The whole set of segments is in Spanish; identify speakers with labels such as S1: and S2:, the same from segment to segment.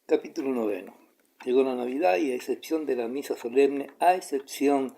S1: Capítulo 9. Llegó la Navidad y a excepción de la misa solemne, a excepción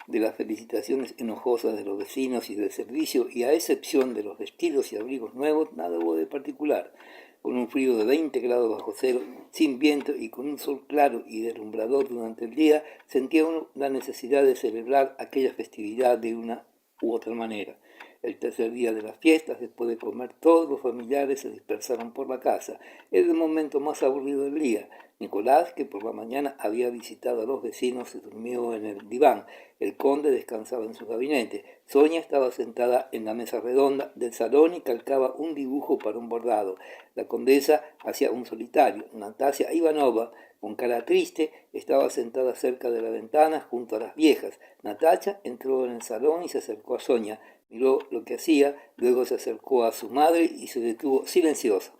S1: de las felicitaciones enojosas de los vecinos y del servicio, y a excepción de los vestidos y abrigos nuevos, nada hubo de particular. Con un frío de 20 grados bajo cero, sin viento y con un sol claro y deslumbrador durante el día, sentía uno la necesidad de celebrar aquella festividad de una u otra manera. El tercer día de las fiestas, después de comer, todos los familiares se dispersaron por la casa. Era el momento más aburrido del día. Nicolás, que por la mañana había visitado a los vecinos, se durmió en el diván. El conde descansaba en su gabinete. Sonia estaba sentada en la mesa redonda del salón y calcaba un dibujo para un bordado. La condesa hacía un solitario. Natasia Ivanova, con cara triste, estaba sentada cerca de la ventana junto a las viejas. Natacha entró en el salón y se acercó a Sonia. Miró lo que hacía, luego se acercó a su madre y se detuvo silenciosa.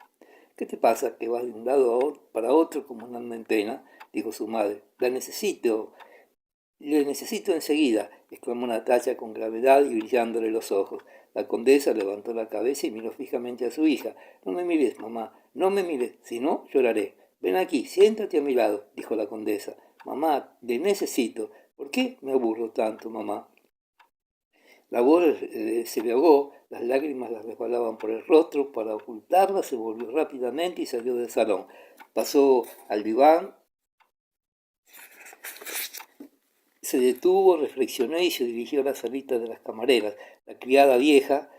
S1: ¿Qué te pasa, que vas de un lado para otro como un alma en pena?, dijo su madre. Le necesito enseguida, exclamó Natacha con gravedad y brillándole los ojos. La condesa levantó la cabeza y miró fijamente a su hija. No me mires, mamá, no me mires, si no lloraré. Ven aquí, siéntate a mi lado, dijo la condesa. Mamá, le necesito. ¿Por qué me aburro tanto, mamá? La voz se le ahogó, las lágrimas le resbalaban por el rostro. Para ocultarlas se volvió rápidamente y salió del salón. Pasó al diván, se detuvo, reflexionó y se dirigió a la salita de las camareras. La criada vieja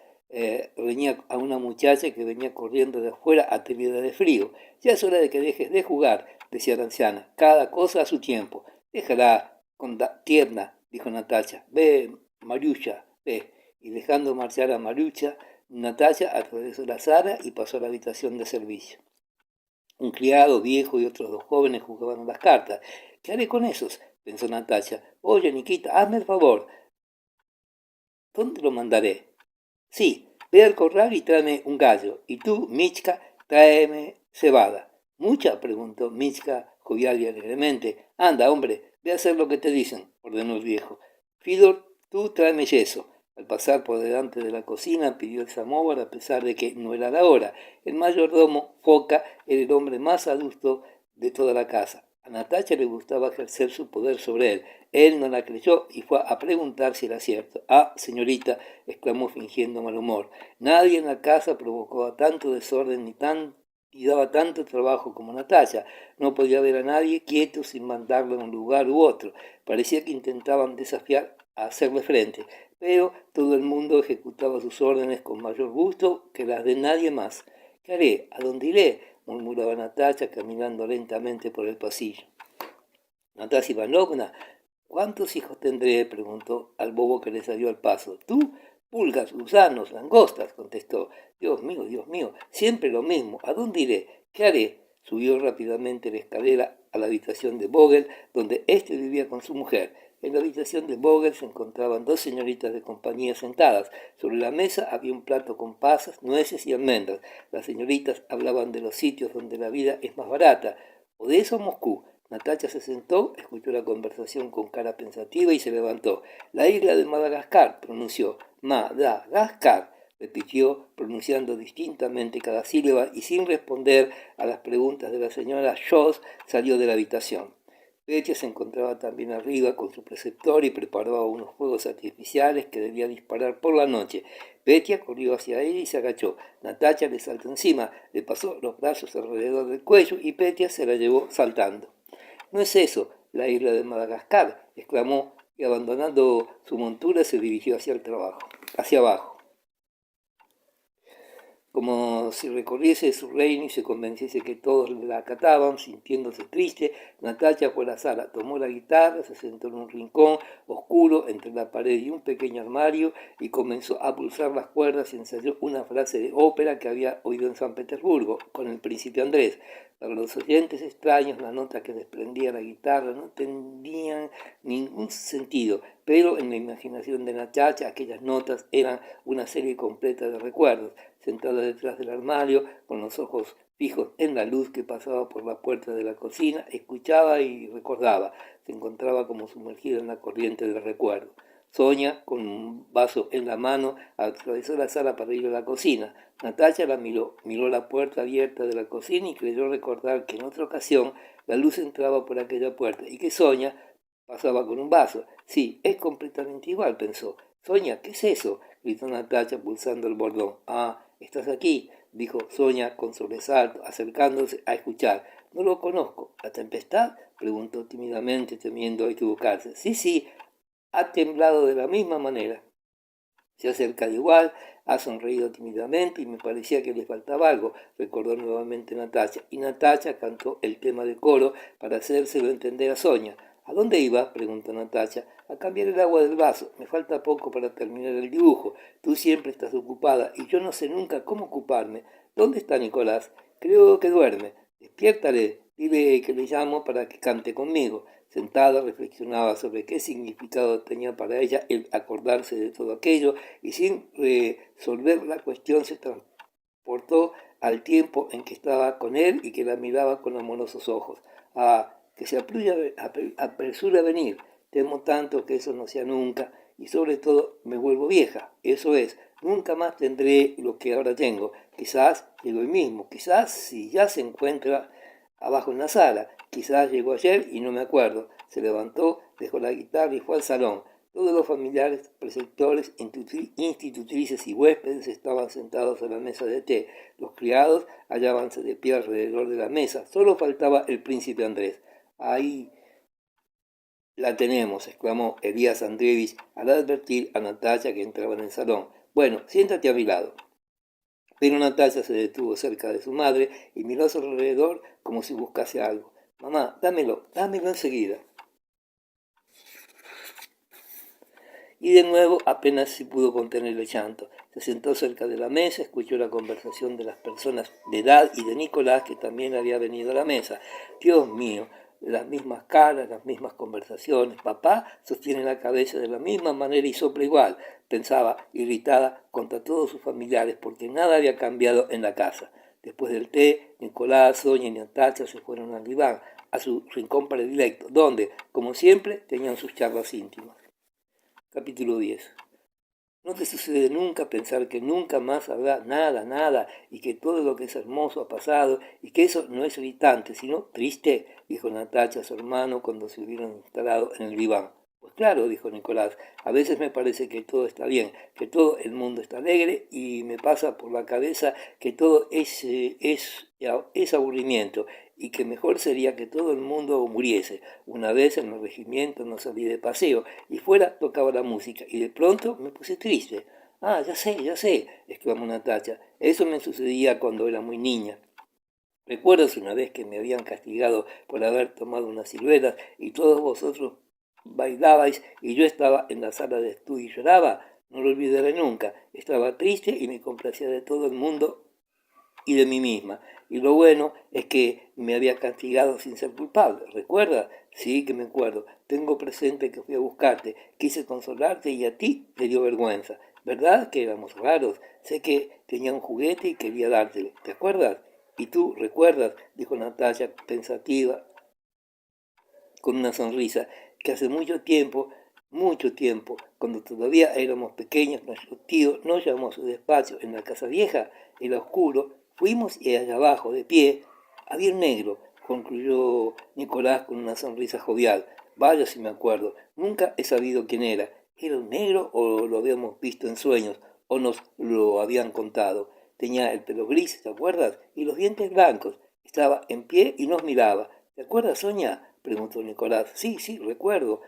S1: reñía a una muchacha que venía corriendo de afuera aterida de frío. Ya es hora de que dejes de jugar, decía la anciana. Cada cosa a su tiempo. Déjala tierna, dijo Natacha. Ve, Mariucha, ve. Y dejando marchar a Mariucha, Natacha atravesó la sala y pasó a la habitación de servicio. Un criado viejo y otros dos jóvenes jugaban a las cartas. ¿Qué haré con esos?, pensó Natacha. Oye, Nikita, hazme el favor. ¿Dónde lo mandaré? Sí, ve al corral y tráeme un gallo. Y tú, Michka, tráeme cebada. ¿Mucha?, preguntó Michka, jovial y alegremente. Anda, hombre, ve a hacer lo que te dicen, ordenó el viejo. Fidor, tú tráeme yeso. Al pasar por delante de la cocina pidió el samóvar a pesar de que no era la hora. El mayordomo, Foca, era el hombre más adusto de toda la casa. A Natacha le gustaba ejercer su poder sobre él. Él no la creyó y fue a preguntar si era cierto. Ah, señorita, exclamó fingiendo mal humor. Nadie en la casa provocaba tanto desorden y daba tanto trabajo como Natacha. No podía ver a nadie quieto sin mandarlo a un lugar u otro. Parecía que intentaban desafiar a hacerle frente, pero todo el mundo ejecutaba sus órdenes con mayor gusto que las de nadie más. ¿Qué haré? ¿A dónde iré?, murmuraba Natacha caminando lentamente por el pasillo. Natasia Ivanovna, ¿cuántos hijos tendré?, preguntó al bobo que le salió al paso. ¿Tú? Pulgas, gusanos, langostas, contestó. Dios mío, siempre lo mismo. ¿A dónde iré? ¿Qué haré? Subió rápidamente la escalera a la habitación de Vogel, donde éste vivía con su mujer. En la habitación de Vogel se encontraban dos señoritas de compañía sentadas. Sobre la mesa había un plato con pasas, nueces y almendras. Las señoritas hablaban de los sitios donde la vida es más barata. Odessa o Moscú. Natacha se sentó, escuchó la conversación con cara pensativa y se levantó. La isla de Madagascar, pronunció. Madagascar, repitió, pronunciando distintamente cada sílaba y sin responder a las preguntas de la señora Schoss, salió de la habitación. Petya se encontraba también arriba con su preceptor y preparaba unos fuegos artificiales que debía disparar por la noche. Petya corrió hacia él y se agachó. Natacha le saltó encima, le pasó los brazos alrededor del cuello y Petya se la llevó saltando. No es eso, la isla de Madagascar, exclamó, y abandonando su montura se dirigió hacia abajo. Como si recorriese su reino y se convenciese que todos la acataban. Sintiéndose triste, Natacha fue a la sala, tomó la guitarra, se sentó en un rincón oscuro entre la pared y un pequeño armario y comenzó a pulsar las cuerdas y ensayó una frase de ópera que había oído en San Petersburgo con el príncipe Andrés. Para los oyentes extraños, las notas que desprendía la guitarra no tenían ningún sentido, pero en la imaginación de Natacha aquellas notas eran una serie completa de recuerdos. Sentada detrás del armario, con los ojos fijos en la luz que pasaba por la puerta de la cocina, escuchaba y recordaba. Se encontraba como sumergida en la corriente del recuerdo. Sonia, con un vaso en la mano, atravesó la sala para ir a la cocina. Natacha la miró la puerta abierta de la cocina y creyó recordar que en otra ocasión la luz entraba por aquella puerta y que Sonia pasaba con un vaso. Sí, es completamente igual, pensó. Sonia, ¿qué es eso? Gritó Natacha pulsando el bordón. Ah, ¿estás aquí? Dijo Sonia con sobresalto, acercándose a escuchar. No lo conozco. ¿La tempestad? Preguntó tímidamente, temiendo equivocarse. Sí, sí, ha temblado de la misma manera. Se acerca de igual, ha sonreído tímidamente y me parecía que le faltaba algo, recordó nuevamente Natacha. Y Natacha cantó el tema de coro para hacérselo entender a Sonia. ¿A dónde iba? Preguntó Natacha. A cambiar el agua del vaso. Me falta poco para terminar el dibujo. Tú siempre estás ocupada y yo no sé nunca cómo ocuparme. ¿Dónde está Nicolás? Creo que duerme. Despiértale. Dile que le llamo para que cante conmigo. Sentada reflexionaba sobre qué significado tenía para ella el acordarse de todo aquello y sin resolver la cuestión se transportó al tiempo en que estaba con él y que la miraba con amorosos ojos. Ah, que se apresura a venir. Temo tanto que eso no sea nunca y sobre todo me vuelvo vieja. Eso es, nunca más tendré lo que ahora tengo. Quizás llego hoy mismo, quizás si ya se encuentra abajo en la sala. Quizás llegó ayer y no me acuerdo. Se levantó, dejó la guitarra y fue al salón. Todos los familiares, preceptores, institutrices y huéspedes estaban sentados a la mesa de té. Los criados hallábanse de pie alrededor de la mesa. Solo faltaba el príncipe Andrés. Ahí la tenemos, exclamó Elías Andreevich al advertir a Natacha que entraba en el salón. Bueno, siéntate a mi lado. Pero Natacha se detuvo cerca de su madre y miró a su alrededor como si buscase algo. Mamá, dámelo enseguida. Y de nuevo apenas se pudo contener el llanto. Se sentó cerca de la mesa, escuchó la conversación de las personas de edad y de Nicolás, que también había venido a la mesa. Dios mío, las mismas caras, las mismas conversaciones. Papá sostiene la cabeza de la misma manera y sopla igual, pensaba, irritada contra todos sus familiares, porque nada había cambiado en la casa. Después del té, Nicolás, Sonia y Natacha se fueron al diván, a su rincón predilecto, donde, como siempre, tenían sus charlas íntimas. Capítulo 10. ¿No te sucede nunca pensar que nunca más habrá nada, y que todo lo que es hermoso ha pasado, y que eso no es irritante, sino triste? Dijo Natacha a su hermano cuando se hubieron instalado en el diván. Pues claro, dijo Nicolás, a veces me parece que todo está bien, que todo el mundo está alegre, y me pasa por la cabeza que todo es aburrimiento, y que mejor sería que todo el mundo muriese. Una vez en el regimiento no salí de paseo, y fuera tocaba la música, y de pronto me puse triste. Ah, ya sé, exclamó Natacha. Eso me sucedía cuando era muy niña. ¿Recuerdas una vez que me habían castigado por haber tomado unas ciruelas y todos vosotros bailabais y yo estaba en la sala de estudio y lloraba? No lo olvidaré nunca. Estaba triste y me complacía de todo el mundo y de mí misma. Y lo bueno es que me había castigado sin ser culpable. ¿Recuerdas? Sí, que me acuerdo. Tengo presente que fui a buscarte. Quise consolarte y a ti te dio vergüenza. ¿Verdad que éramos raros? Sé que tenía un juguete y quería dártelo. ¿Te acuerdas? Y tú, ¿recuerdas? Dijo Natacha, pensativa, con una sonrisa, que hace mucho tiempo, cuando todavía éramos pequeños, nuestro tío nos llamó a su despacho en la casa vieja, era oscuro, fuimos y allá abajo, de pie, había un negro, concluyó Nicolás con una sonrisa jovial. Vaya si me acuerdo, nunca he sabido quién era. ¿Era un negro o lo habíamos visto en sueños o nos lo habían contado? Tenía el pelo gris, ¿te acuerdas? Y los dientes blancos. Estaba en pie y nos miraba. ¿Te acuerdas, Sonia? Preguntó Nicolás. Sí, recuerdo.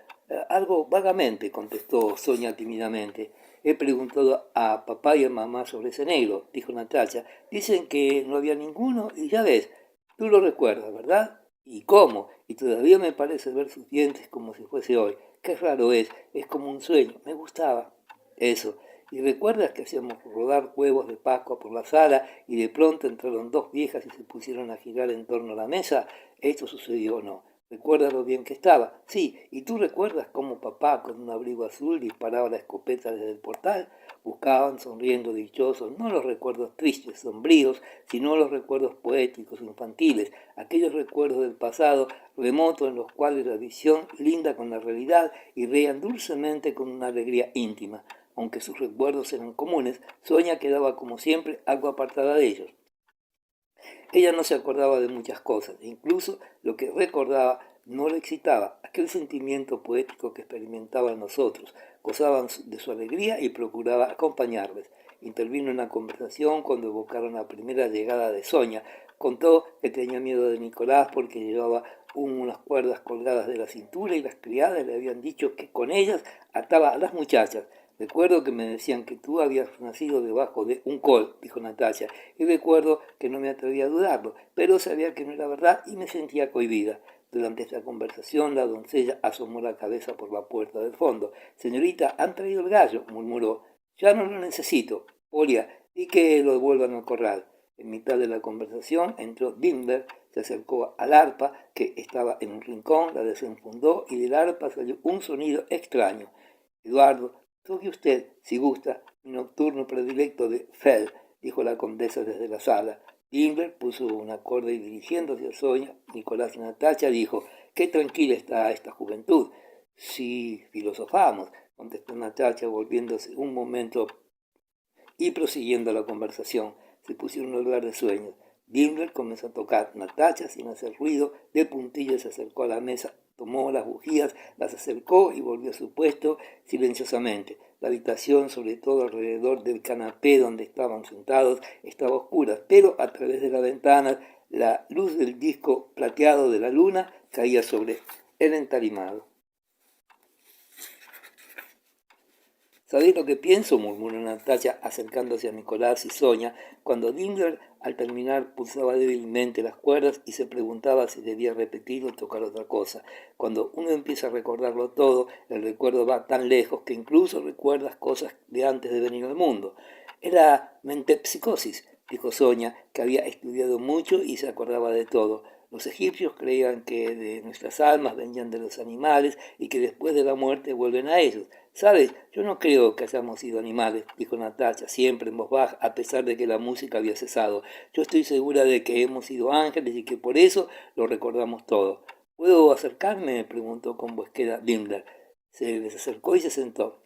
S1: Algo vagamente, contestó Sonia tímidamente. He preguntado a papá y a mamá sobre ese negro, dijo Natacha. Dicen que no había ninguno y ya ves, tú lo recuerdas, ¿verdad? ¿Y cómo? Y todavía me parece ver sus dientes como si fuese hoy. Qué raro es como un sueño. Me gustaba. Eso. ¿Y recuerdas que hacíamos rodar huevos de Pascua por la sala y de pronto entraron dos viejas y se pusieron a girar en torno a la mesa? Esto sucedió o no. ¿Recuerdas lo bien que estaba? Sí, ¿y tú recuerdas cómo papá, con un abrigo azul, disparaba la escopeta desde el portal? Buscaban, sonriendo dichosos, no los recuerdos tristes, sombríos, sino los recuerdos poéticos, infantiles, aquellos recuerdos del pasado remoto en los cuales la visión linda con la realidad y reían dulcemente con una alegría íntima. Aunque sus recuerdos eran comunes, Sonia quedaba como siempre algo apartada de ellos. Ella no se acordaba de muchas cosas, incluso lo que recordaba no le excitaba, aquel sentimiento poético que experimentaban nosotros, gozaban de su alegría y procuraba acompañarles. Intervino en la conversación cuando evocaron la primera llegada de Sonia. Contó que tenía miedo de Nicolás porque llevaba unas cuerdas colgadas de la cintura y las criadas le habían dicho que con ellas ataba a las muchachas. Recuerdo que me decían que tú habías nacido debajo de un col, dijo Natalia, y recuerdo que no me atreví a dudarlo, pero sabía que no era verdad y me sentía cohibida. Durante esta conversación la doncella asomó la cabeza por la puerta del fondo. Señorita, han traído el gallo, murmuró. Ya no lo necesito. Polia, di que lo devuelvan al corral. En mitad de la conversación entró Dimler, se acercó al arpa que estaba en un rincón, la desenfundó y del arpa salió un sonido extraño. Eduardo, toque usted, si gusta, mi nocturno predilecto de Fell, dijo la condesa desde la sala. Dimler puso un acorde y dirigiéndose a Sonia, Nicolás y Natacha dijo, qué tranquila está esta juventud. Sí, filosofamos, contestó Natacha volviéndose un momento y prosiguiendo la conversación. Se pusieron a hablar de sueños. Dimler comenzó a tocar. Natacha, sin hacer ruido, de puntillas se acercó a la mesa, tomó las bujías, las acercó y volvió a su puesto silenciosamente. La habitación, sobre todo alrededor del canapé donde estaban sentados, estaba oscura, pero a través de la ventana la luz del disco plateado de la luna caía sobre el entarimado. ¿Sabéis lo que pienso? Murmuró Natalia acercándose a Nicolás y Sonia, cuando Dimler al terminar pulsaba débilmente las cuerdas y se preguntaba si debía repetir o tocar otra cosa. Cuando uno empieza a recordarlo todo, el recuerdo va tan lejos que incluso recuerdas cosas de antes de venir al mundo. Era mentepsicosis, dijo Sonia, que había estudiado mucho y se acordaba de todo. Los egipcios creían que de nuestras almas venían de los animales y que después de la muerte vuelven a ellos. ¿Sabes? Yo no creo que hayamos sido animales, dijo Natalia, siempre en voz baja, a pesar de que la música había cesado. Yo estoy segura de que hemos sido ángeles y que por eso lo recordamos todo. ¿Puedo acercarme? Preguntó con voz queda Lindler. Se les acercó y se sentó.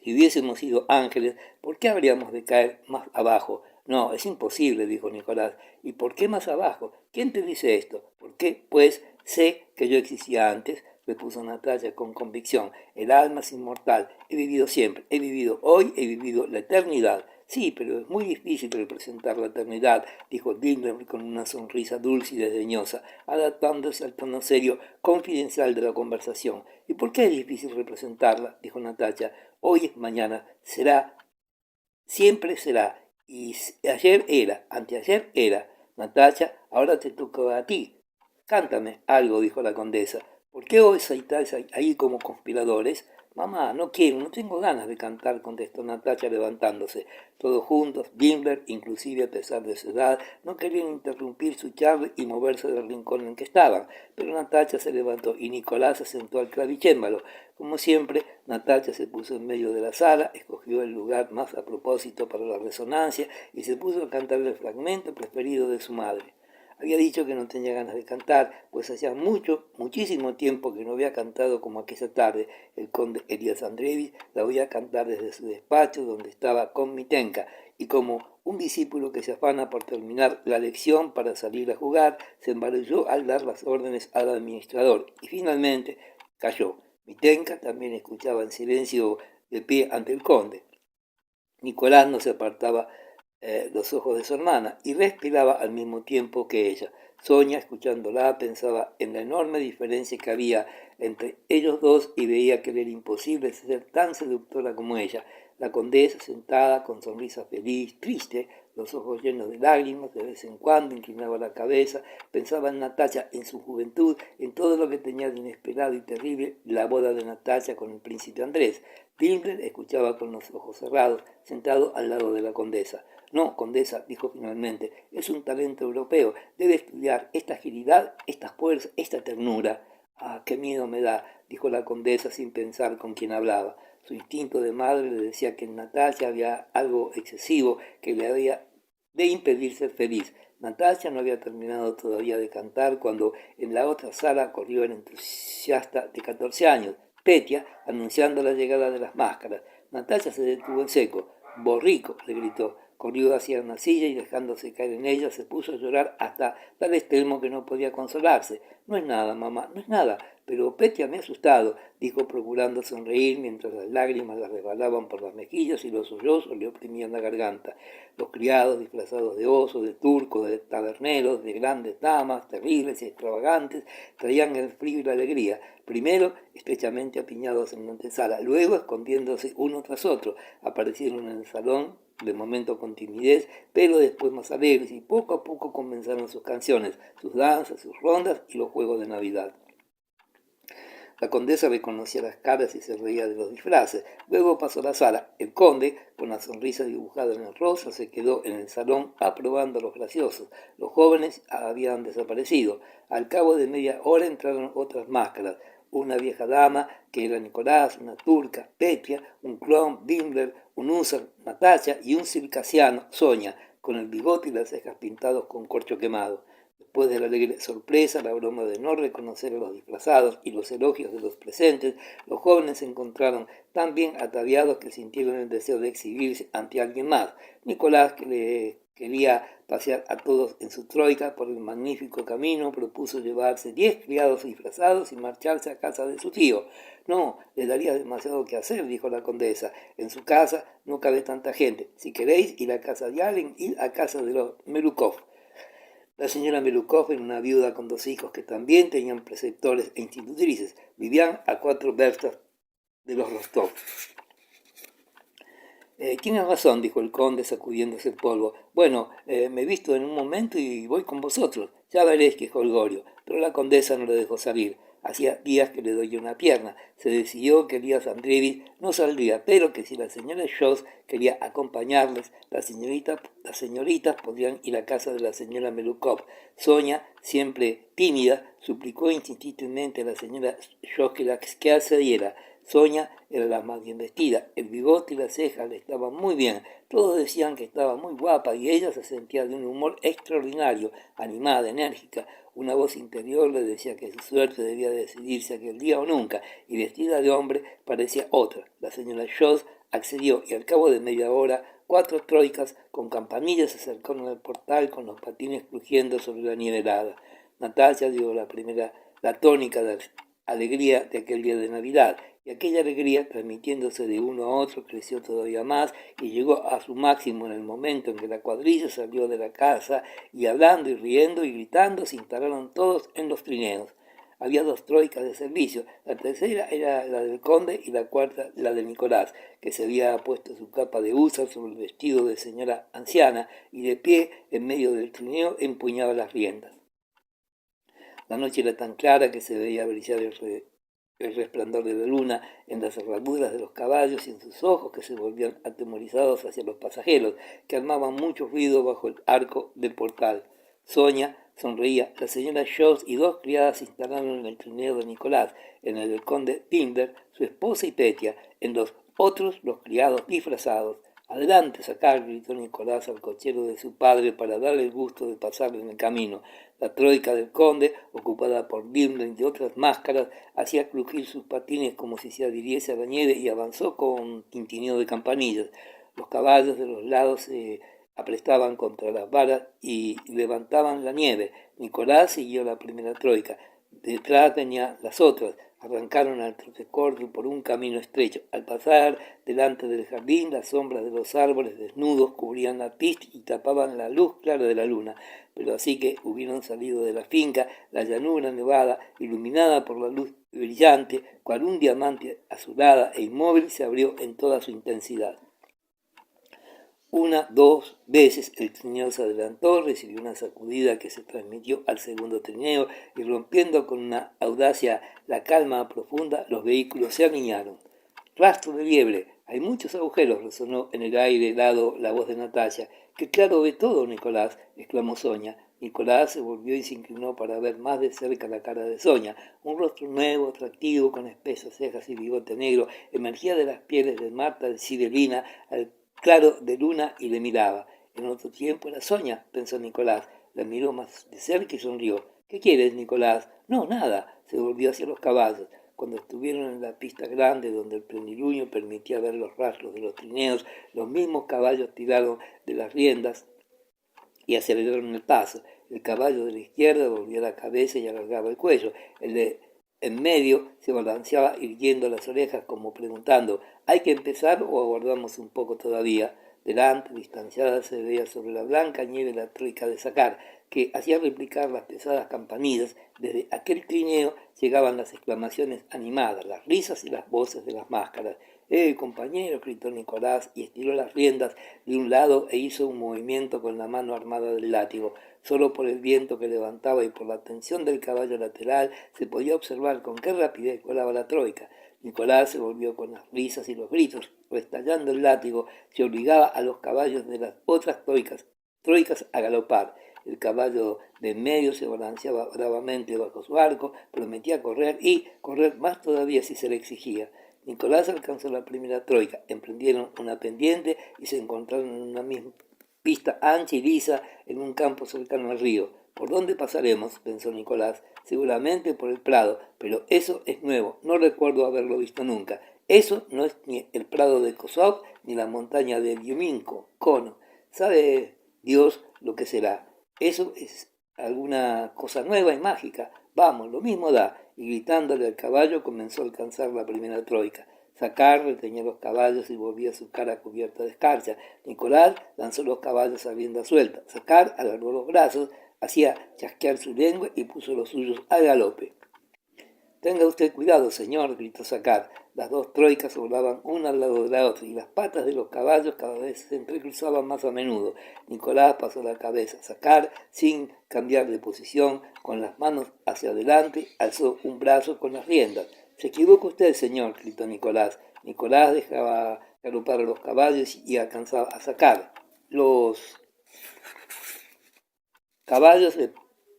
S1: Si hubiésemos sido ángeles, ¿por qué habríamos de caer más abajo? No, es imposible, dijo Nicolás. ¿Y por qué más abajo? ¿Quién te dice esto? ¿Por qué? Pues sé que yo existía antes, repuso Natalia con convicción. El alma es inmortal. He vivido siempre, he vivido hoy, he vivido la eternidad. Sí, pero es muy difícil representar la eternidad, dijo Lindner con una sonrisa dulce y desdeñosa, adaptándose al tono serio, confidencial de la conversación. ¿Y por qué es difícil representarla? Dijo Natalia. Hoy es mañana, será, siempre será. Y ayer era, anteayer era. Natalia, ahora te toca a ti. Cántame algo, dijo la condesa. ¿Por qué os estáis ahí como conspiradores? Mamá, no quiero, no tengo ganas de cantar, contestó Natalia levantándose. Todos juntos, Gimler, inclusive a pesar de su edad, no querían interrumpir su charla y moverse del rincón en que estaban. Pero Natalia se levantó y Nicolás se sentó al clavicémbalo. Como siempre, Natalia se puso en medio de la sala, escogió el lugar más a propósito para la resonancia y se puso a cantar el fragmento preferido de su madre. Había dicho que no tenía ganas de cantar, pues hacía muchísimo tiempo que no había cantado como aquella tarde. El conde Elías Andreevich la oía cantar desde su despacho donde estaba con Mitenka, y como un discípulo que se afana por terminar la lección para salir a jugar, se embarulló al dar las órdenes al administrador, y finalmente cayó. Mitenka también escuchaba en silencio de pie ante el conde. Nicolás no se apartaba los ojos de su hermana y respiraba al mismo tiempo que ella. Sonia, escuchándola, pensaba en la enorme diferencia que había entre ellos dos y veía que le era imposible ser tan seductora como ella. La condesa, sentada, con sonrisa feliz, triste, los ojos llenos de lágrimas, de vez en cuando inclinaba la cabeza, pensaba en Natalia, en su juventud, en todo lo que tenía de inesperado y terrible la boda de Natalia con el príncipe Andrés. Lindler escuchaba con los ojos cerrados, sentado al lado de la condesa. No, condesa, dijo finalmente, es un talento europeo. Debe estudiar esta agilidad, esta fuerza, esta ternura. Ah, qué miedo me da, dijo la condesa sin pensar con quién hablaba. Su instinto de madre le decía que en Natalia había algo excesivo que le había de impedir ser feliz. Natalia no había terminado todavía de cantar cuando en la otra sala corrió el entusiasta de 14 años, Petya, anunciando la llegada de las máscaras. Natalia se detuvo en seco. «Borrico», le gritó. Corrió hacia una silla y dejándose caer en ella se puso a llorar hasta tal extremo que no podía consolarse. «No es nada, mamá, no es nada, pero Petya me ha asustado», dijo procurando sonreír mientras las lágrimas le resbalaban por las mejillas y los sollozos le oprimían la garganta. Los criados disfrazados de osos, de turcos, de taberneros, de grandes damas, terribles y extravagantes, traían el frío y la alegría, primero estrechamente apiñados en la antesala, luego escondiéndose uno tras otro, aparecieron en el salón, de momento con timidez, pero después más alegres, y poco a poco comenzaron sus canciones, sus danzas, sus rondas y los juegos de Navidad. La condesa reconocía las caras y se reía de los disfraces. Luego pasó a la sala. El conde, con la sonrisa dibujada en el rostro, se quedó en el salón aprobando a los graciosos. Los jóvenes habían desaparecido. Al cabo de media hora entraron otras máscaras. Una vieja dama, que era Nicolás, una turca, Petya, un clown, Dimbler, un húsar, Natalia, y un circasiano, Sonia, con el bigote y las cejas pintados con corcho quemado. Después de la alegre sorpresa, la broma de no reconocer a los disfrazados y los elogios de los presentes, los jóvenes se encontraron tan bien ataviados que sintieron el deseo de exhibirse ante alguien más. Nicolás, que le quería pasear a todos en su troika por el magnífico camino, propuso llevarse 10 criados disfrazados y marcharse a casa de su tío. «No, le daría demasiado que hacer», dijo la condesa. «En su casa no cabe tanta gente. Si queréis ir a casa de Allen, id a casa de los Melukov». La señora Melukov era una viuda con 2 hijos que también tenían preceptores e institutrices. Vivían a 4 verstas de los Rostov. «Tienes razón», dijo el conde sacudiéndose el polvo. «Bueno, me he visto en un momento y voy con vosotros. Ya veréis que es holgorio». Pero la condesa no le dejó salir. Hacía días que le dolía una pierna. Se decidió que Elías Andreevich no saldría, pero que si la señora Schoss quería acompañarles, las señoritas podrían ir a casa de la señora Melukov. Sonia, siempre tímida, suplicó instintivamente a la señora Schoss que accediera. Sonia era la más bien vestida, el bigote y las cejas le estaban muy bien, todos decían que estaba muy guapa y ella se sentía de un humor extraordinario, animada, enérgica. Una voz interior le decía que su suerte debía decidirse aquel día o nunca, y vestida de hombre parecía otra. La señora Schoss accedió y al cabo de media hora 4 troicas con campanillas se acercaron al portal con los patines crujiendo sobre la nieve helada. Natalia dio la tónica de alegría de aquel día de Navidad, y aquella alegría, transmitiéndose de uno a otro, creció todavía más y llegó a su máximo en el momento en que la cuadrilla salió de la casa y hablando y riendo y gritando se instalaron todos en los trineos. Había 2 troicas de servicio, la tercera era la del conde y la cuarta la de Nicolás, que se había puesto su capa de húsar sobre el vestido de señora anciana y de pie en medio del trineo empuñaba las riendas. La noche era tan clara que se veía brillar el resplandor de la luna en las herraduras de los caballos y en sus ojos que se volvían atemorizados hacia los pasajeros, que armaban mucho ruido bajo el arco del portal. Sonia sonreía. La señora Schoss y 2 criadas se instalaron en el trineo de Nicolás, en el del conde Timber, su esposa y Petya, en los otros los criados disfrazados. «Adelante, sacar», gritó Nicolás al cochero de su padre para darle el gusto de pasarle en el camino. La troika del conde, ocupada por Dimlen y otras máscaras, hacía crujir sus patines como si se adhiriese a la nieve y avanzó con tintineo de campanillas. Los caballos de los lados se aprestaban contra las varas y levantaban la nieve. Nicolás siguió la primera troika. Detrás venían las otras. Arrancaron al trote corto por un camino estrecho. Al pasar delante del jardín, las sombras de los árboles desnudos cubrían la pista y tapaban la luz clara de la luna. Pero así que hubieron salido de la finca, la llanura nevada, iluminada por la luz brillante, cual un diamante azulada e inmóvil, se abrió en toda su intensidad. 1, 2 veces el trineo se adelantó, recibió una sacudida que se transmitió al segundo trineo y rompiendo con una audacia la calma profunda, los vehículos se alinearon. «Rastro de liebre», Hay muchos agujeros, resonó en el aire helado la voz de Natalia. ¡Qué claro ve todo, Nicolás!, exclamó Sonia. Nicolás se volvió y se inclinó para ver más de cerca la cara de Sonia. Un rostro nuevo, atractivo, con espesas cejas y bigote negro, emergía de las pieles de Marta de Sibelina al claro de luna y le miraba. En otro tiempo era Sonia, pensó Nicolás. La miró más de cerca y sonrió. ¿Qué quieres, Nicolás? No, nada. Se volvió hacia los caballos. Cuando estuvieron en la pista grande donde el plenilunio permitía ver los rastros de los trineos, los mismos caballos tiraron de las riendas y aceleraron el paso. El caballo de la izquierda volvía la cabeza y alargaba el cuello. El de en medio se balanceaba irguiendo las orejas como preguntando, ¿hay que empezar o aguardamos un poco todavía? Delante, distanciada, se veía sobre la blanca nieve la troika de Sacar, que hacía replicar las pesadas campanillas. Desde aquel trineo llegaban las exclamaciones animadas, las risas y las voces de las máscaras. Compañero!, gritó Nicolás y estiró las riendas de un lado e hizo un movimiento con la mano armada del látigo. Solo por el viento que levantaba y por la tensión del caballo lateral se podía observar con qué rapidez volaba la troika. Nicolás se volvió con las risas y los gritos. Restallando el látigo, se obligaba a los caballos de las otras troicas a galopar. El caballo de en medio se balanceaba bravamente bajo su arco, prometía correr y correr más todavía si se le exigía. Nicolás alcanzó la primera troika, emprendieron una pendiente y se encontraron en una misma pista ancha y lisa en un campo cercano al río. ¿Por dónde pasaremos?, pensó Nicolás. Seguramente por el prado, pero eso es nuevo, no recuerdo haberlo visto nunca. Eso no es ni el prado de Kosov ni la montaña de Lyuminko, Cono. ¿Sabe Dios lo que será? Eso es alguna cosa nueva y mágica. Vamos, lo mismo da. Y gritándole al caballo comenzó a alcanzar la primera troika. Sacar retenía los caballos y volvía su cara cubierta de escarcha. Nicolás lanzó los caballos a rienda suelta. Sacar alargó los brazos, hacía chasquear su lengua y puso los suyos al galope. Tenga usted cuidado, señor, gritó Sacar. Las dos troicas volaban una al lado de la otra y las patas de los caballos cada vez se entrecruzaban más a menudo. Nicolás pasó la cabeza. Sacar, sin cambiar de posición, con las manos hacia adelante, alzó un brazo con las riendas. Se equivoca usted, señor, gritó Nicolás. Nicolás dejaba galopar a los caballos y alcanzaba a Sacar. Los caballos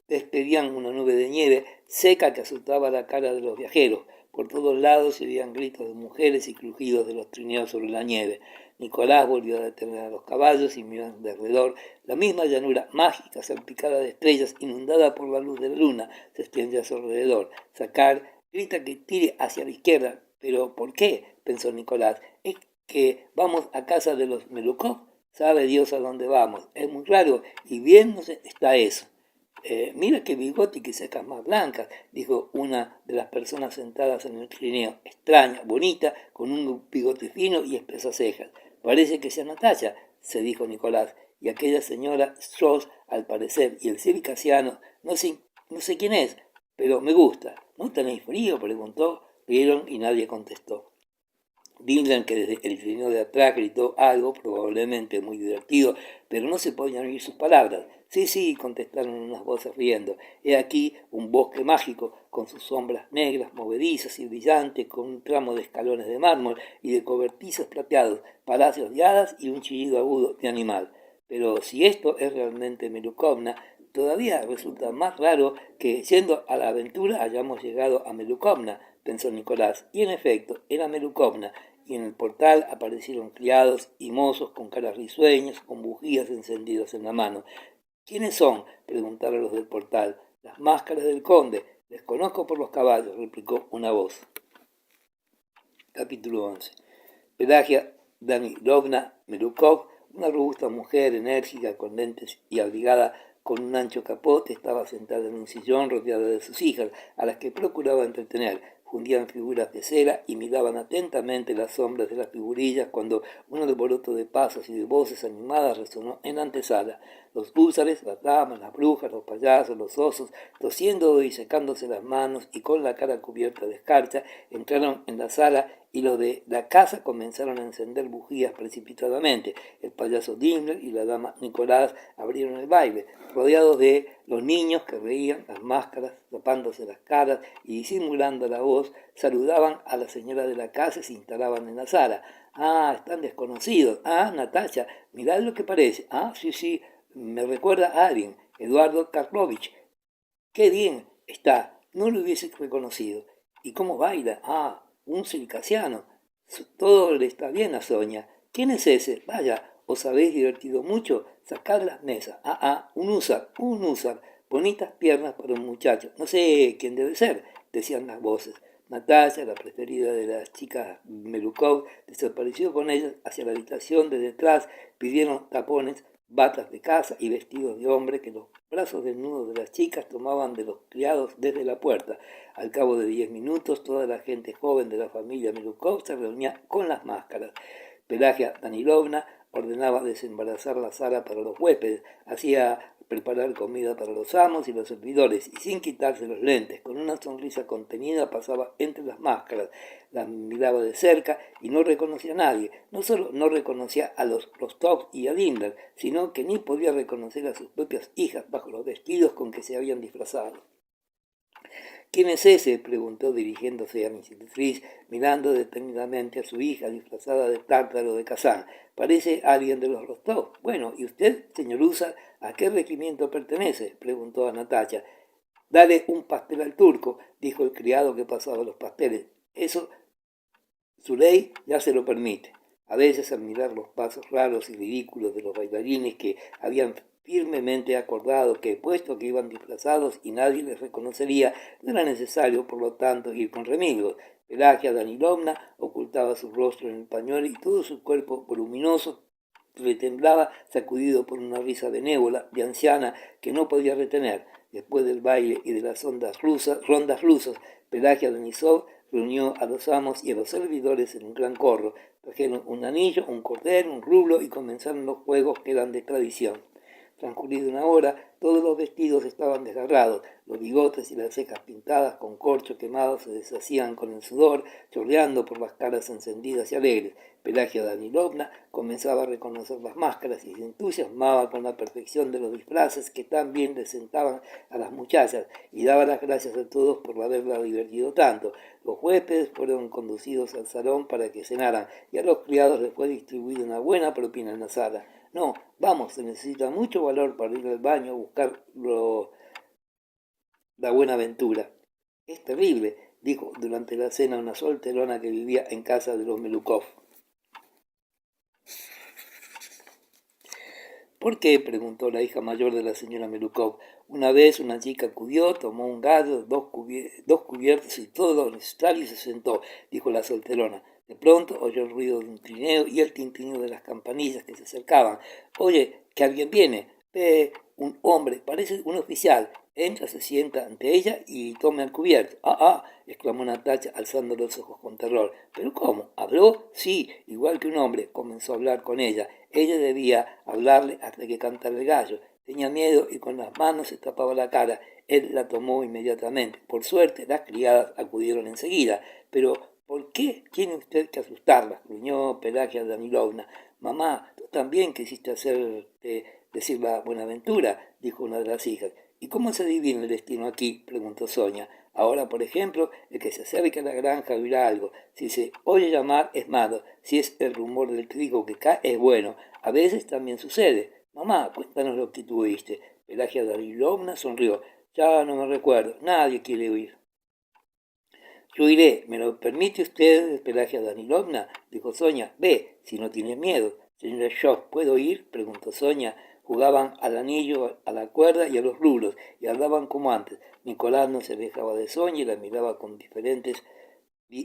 S1: despedían una nube de nieve seca que azotaba la cara de los viajeros. Por todos lados se oían gritos de mujeres y crujidos de los trineos sobre la nieve. Nicolás volvió a detener a los caballos y miró de alrededor. La misma llanura mágica, salpicada de estrellas, inundada por la luz de la luna, se extendía a su alrededor. Sacar grita que tire hacia la izquierda. ¿Pero por qué?, pensó Nicolás. ¿Es que vamos a casa de los Melukov? Sabe Dios a dónde vamos. Es muy raro y bien no está eso. Mira qué bigote y qué cejas más blancas, dijo una de las personas sentadas en el trineo. Extraña, bonita, con un bigote fino y espesas cejas. Parece que sea Natalia, se dijo Nicolás, y aquella señora Strauss, al parecer, y el circasiano, no sé quién es, pero me gusta. ¿No tenéis frío?, preguntó. Rieron y nadie contestó. Dylan, que desde el trineo de atrás gritó algo, probablemente muy divertido, pero no se podían oír sus palabras. Sí, contestaron unas voces riendo. He aquí un bosque mágico, con sus sombras negras, movedizas y brillantes, con un tramo de escalones de mármol y de cobertizos plateados, palacios de hadas y un chillido agudo de animal. Pero si esto es realmente Melukovna, todavía resulta más raro que, yendo a la aventura, hayamos llegado a Melukovna, pensó Nicolás. Y en efecto, era Melukovna, y en el portal aparecieron criados y mozos con caras risueñas, con bujías encendidas en la mano. ¿Quiénes son?, preguntaron los del portal. Las máscaras del conde. Les conozco por los caballos, replicó una voz. Capítulo 11. Pelagia Danilovna Melukov, una robusta mujer enérgica con lentes y abrigada con un ancho capote, estaba sentada en un sillón rodeada de sus hijas, a las que procuraba entretener. Fundían figuras de cera y miraban atentamente las sombras de las figurillas cuando un alboroto de pasos y de voces animadas resonó en la antesala. Los húsares, las damas, las brujas, los payasos, los osos, tosiendo y secándose las manos y con la cara cubierta de escarcha, entraron en la sala y los de la casa comenzaron a encender bujías precipitadamente. El payaso Dimmler y la dama Nicolás abrieron el baile, rodeados de los niños que reían, las máscaras, tapándose las caras y disimulando la voz, saludaban a la señora de la casa y se instalaban en la sala. Ah, están desconocidos. Ah, Natacha, mirad lo que parece. Ah, sí, sí, me recuerda a alguien, Eduardo Karlovich. Qué bien está, no lo hubiese reconocido. ¿Y cómo baila? Ah, un circasiano. Todo le está bien a Sonia. ¿Quién es ese? Vaya, ¿os habéis divertido mucho? Sacad las mesas. Un húsar, un húsar. Bonitas piernas para un muchacho. No sé quién debe ser, decían las voces. Natalia, la preferida de las chicas Melukov, desapareció con ellas hacia la habitación de detrás. Pidieron tapones, batas de casa y vestidos de hombre que los brazos desnudos de las chicas tomaban de los criados desde la puerta. Al cabo de 10 minutos, toda la gente joven de la familia Melukov se reunía con las máscaras. Pelagia Danilovna ordenaba desembarazar la sala para los huéspedes, hacía preparar comida para los amos y los servidores, y sin quitarse los lentes, con una sonrisa contenida, pasaba entre las máscaras, las miraba de cerca y no reconocía a nadie. No solo no reconocía a los Rostov y a Lindbergh, sino que ni podía reconocer a sus propias hijas bajo los vestidos con que se habían disfrazado. ¿Quién es ese?, preguntó dirigiéndose a Miss Beatriz, mirando detenidamente a su hija disfrazada de tártaro de Kazán. Parece alguien de los Rostov. Bueno, ¿y usted, señor Usa, a qué regimiento pertenece?, preguntó a Natacha. Dale un pastel al turco, dijo el criado que pasaba los pasteles. Eso su ley ya se lo permite. A veces, al mirar los pasos raros y ridículos de los bailarines que habían firmemente acordado que, puesto que iban disfrazados y nadie les reconocería, no era necesario, por lo tanto, ir con remilgos. Pelagia Danilovna ocultaba su rostro en el pañuelo y todo su cuerpo voluminoso retemblaba, sacudido por una risa benévola de anciana que no podía retener. Después del baile y de las rondas rusas, Pelagia Denisov reunió a los amos y a los servidores en un gran corro. Trajeron un anillo, un cordero, un rublo y comenzaron los juegos que eran de tradición. Transcurrida una hora, todos los vestidos estaban desgarrados, los bigotes y las cejas pintadas con corcho quemado se deshacían con el sudor, chorreando por las caras encendidas y alegres. Pelagia Danilovna comenzaba a reconocer las máscaras y se entusiasmaba con la perfección de los disfraces que tan bien le sentaban a las muchachas, y daba las gracias a todos por haberla divertido tanto. Los huéspedes fueron conducidos al salón para que cenaran, y a los criados les fue distribuida una buena propina en la sala. No, vamos, se necesita mucho valor para ir al baño a buscar la buena aventura. Es terrible, dijo durante la cena una solterona que vivía en casa de los Melukov. ¿Por qué?, preguntó la hija mayor de la señora Melukov. Una vez una chica acudió, tomó un gallo, dos cubiertos y todo lo necesario y se sentó, dijo la solterona. De pronto oyó el ruido de un trineo y el tintineo de las campanillas que se acercaban. Oye, que alguien viene. Ve un hombre, parece un oficial. Entra, se sienta ante ella y toma el cubierto. Exclamó Natacha alzando los ojos con terror. ¿Pero cómo? ¿Habló? Sí, igual que un hombre. Comenzó a hablar con ella. Ella debía hablarle hasta que cantara el gallo. Tenía miedo y con las manos se tapaba la cara. Él la tomó inmediatamente. Por suerte, las criadas acudieron enseguida. Pero, ¿por qué tiene usted que asustarla?, gruñó Pelagia Danilovna. Mamá, tú también quisiste decir la Buenaventura, dijo una de las hijas. ¿Y cómo se adivina el destino aquí?, preguntó Sonia. Ahora, por ejemplo, el que se acerque a la granja oirá algo. Si se oye llamar, es malo. Si es el rumor del trigo que cae, es bueno. A veces también sucede. Mamá, cuéntanos lo que tú oíste. Pelagia Danilovna sonrió. Ya no me recuerdo. Nadie quiere oír. Yo iré. ¿Me lo permite usted, Pelagia Danilovna?, dijo Sonia. Ve, si no tienes miedo. Señora Shaw, ¿puedo ir?, preguntó Sonia. Jugaban al anillo, a la cuerda y a los rulos, y hablaban como antes. Nicolás no se alejaba de Sonia y la miraba con diferentes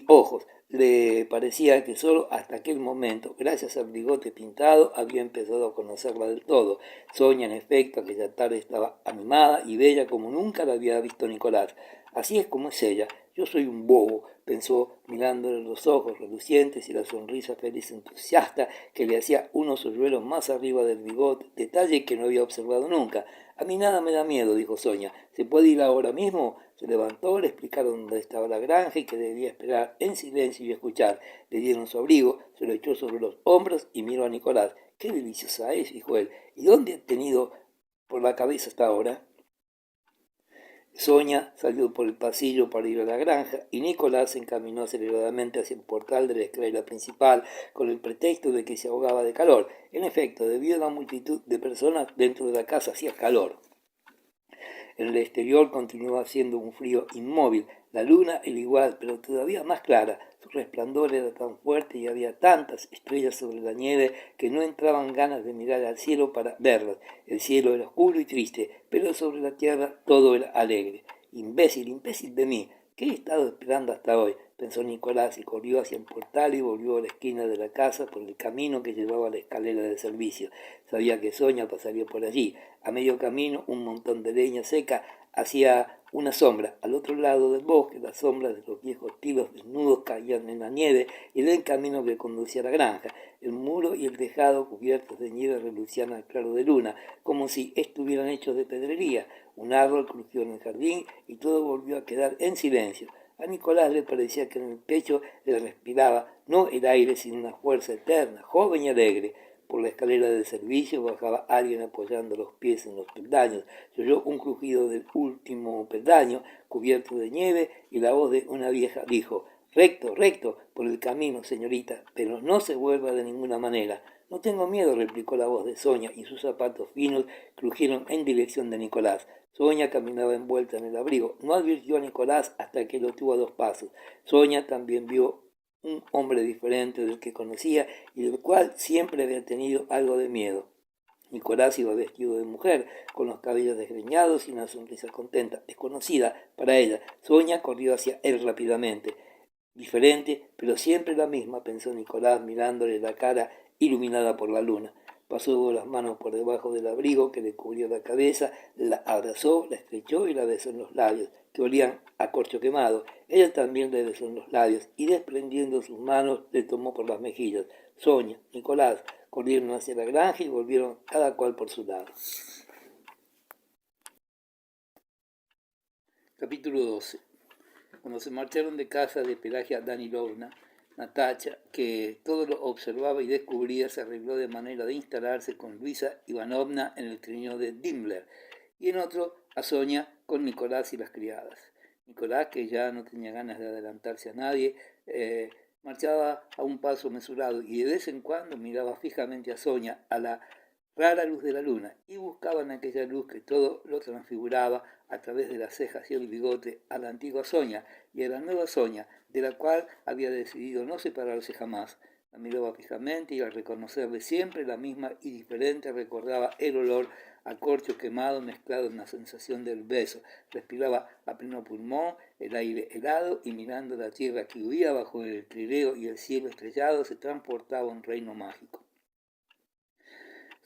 S1: ojos. Le parecía que solo hasta aquel momento, gracias al bigote pintado, había empezado a conocerla del todo. Sonia, en efecto, aquella tarde estaba animada y bella como nunca la había visto Nicolás. Así es como es ella. Yo soy un bobo, pensó, mirándole los ojos relucientes y la sonrisa feliz entusiasta que le hacía unos hoyuelos más arriba del bigote, detalle que no había observado nunca. A mí nada me da miedo, dijo Sonia. ¿Se puede ir ahora mismo? Se levantó, le explicaron dónde estaba la granja y que debía esperar en silencio y escuchar. Le dieron su abrigo, se lo echó sobre los hombros y miró a Nicolás. ¡Qué deliciosa es!, dijo él. ¿Y dónde ha tenido por la cabeza hasta ahora? Sonia salió por el pasillo para ir a la granja y Nicolás se encaminó aceleradamente hacia el portal de la escalera principal con el pretexto de que se ahogaba de calor. En efecto, debido a la multitud de personas dentro de la casa hacía calor. En el exterior continuaba haciendo un frío inmóvil. La luna era igual, pero todavía más clara. Su resplandor era tan fuerte y había tantas estrellas sobre la nieve que no entraban ganas de mirar al cielo para verlas. El cielo era oscuro y triste, pero sobre la tierra todo era alegre. Imbécil, imbécil de mí. ¿Qué he estado esperando hasta hoy? Pensó Nicolás y corrió hacia el portal y volvió a la esquina de la casa por el camino que llevaba a la escalera de servicio. Sabía que Sonia pasaría por allí. A medio camino, un montón de leña seca hacía una sombra. Al otro lado del bosque, las sombras de los viejos tilos desnudos caían en la nieve y en el camino que conducía a la granja. El muro y el tejado cubiertos de nieve relucían al claro de luna, como si estuvieran hechos de pedrería. Un árbol crujió en el jardín y todo volvió a quedar en silencio. A Nicolás le parecía que en el pecho le respiraba no el aire, sino una fuerza eterna, joven y alegre. Por la escalera de servicio bajaba alguien apoyando los pies en los peldaños. Se oyó un crujido del último peldaño, cubierto de nieve, y la voz de una vieja dijo: «Recto, recto, por el camino, señorita, pero no se vuelva de ninguna manera». «No tengo miedo», replicó la voz de Sonia, y sus zapatos finos crujieron en dirección de Nicolás. Sonia caminaba envuelta en el abrigo. No advirtió a Nicolás hasta que lo tuvo a 2 pasos. Sonia también vio un hombre diferente del que conocía y del cual siempre había tenido algo de miedo. Nicolás iba vestido de mujer, con los cabellos desgreñados y una sonrisa contenta, desconocida para ella. Sonia corrió hacia él rápidamente. Diferente, pero siempre la misma, pensó Nicolás, mirándole la cara iluminada por la luna. Pasó las manos por debajo del abrigo que le cubrió la cabeza, la abrazó, la estrechó y la besó en los labios, que olían a corcho quemado. Ella también le besó en los labios y, desprendiendo sus manos, le tomó por las mejillas. Sonia, Nicolás, corrieron hacia la granja y volvieron cada cual por su lado. Capítulo 12. Cuando se marcharon de casa de Pelagia Danilovna, Natacha, que todo lo observaba y descubría, se arregló de manera de instalarse con Luisa Ivanovna en el trineo de Dimbler y en otro a Sonia con Nicolás y las criadas. Nicolás, que ya no tenía ganas de adelantarse a nadie, marchaba a un paso mesurado y de vez en cuando miraba fijamente a Sonia, a la rara luz de la luna, y buscaba en aquella luz que todo lo transfiguraba a través de las cejas y el bigote a la antigua Sonia y a la nueva Sonia, de la cual había decidido no separarse jamás. La miraba fijamente y al reconocerle siempre la misma y diferente recordaba el olor a corcho quemado mezclado en la sensación del beso. Respiraba a pleno pulmón el aire helado y mirando la tierra que huía bajo el trileo y el cielo estrellado se transportaba a un reino mágico.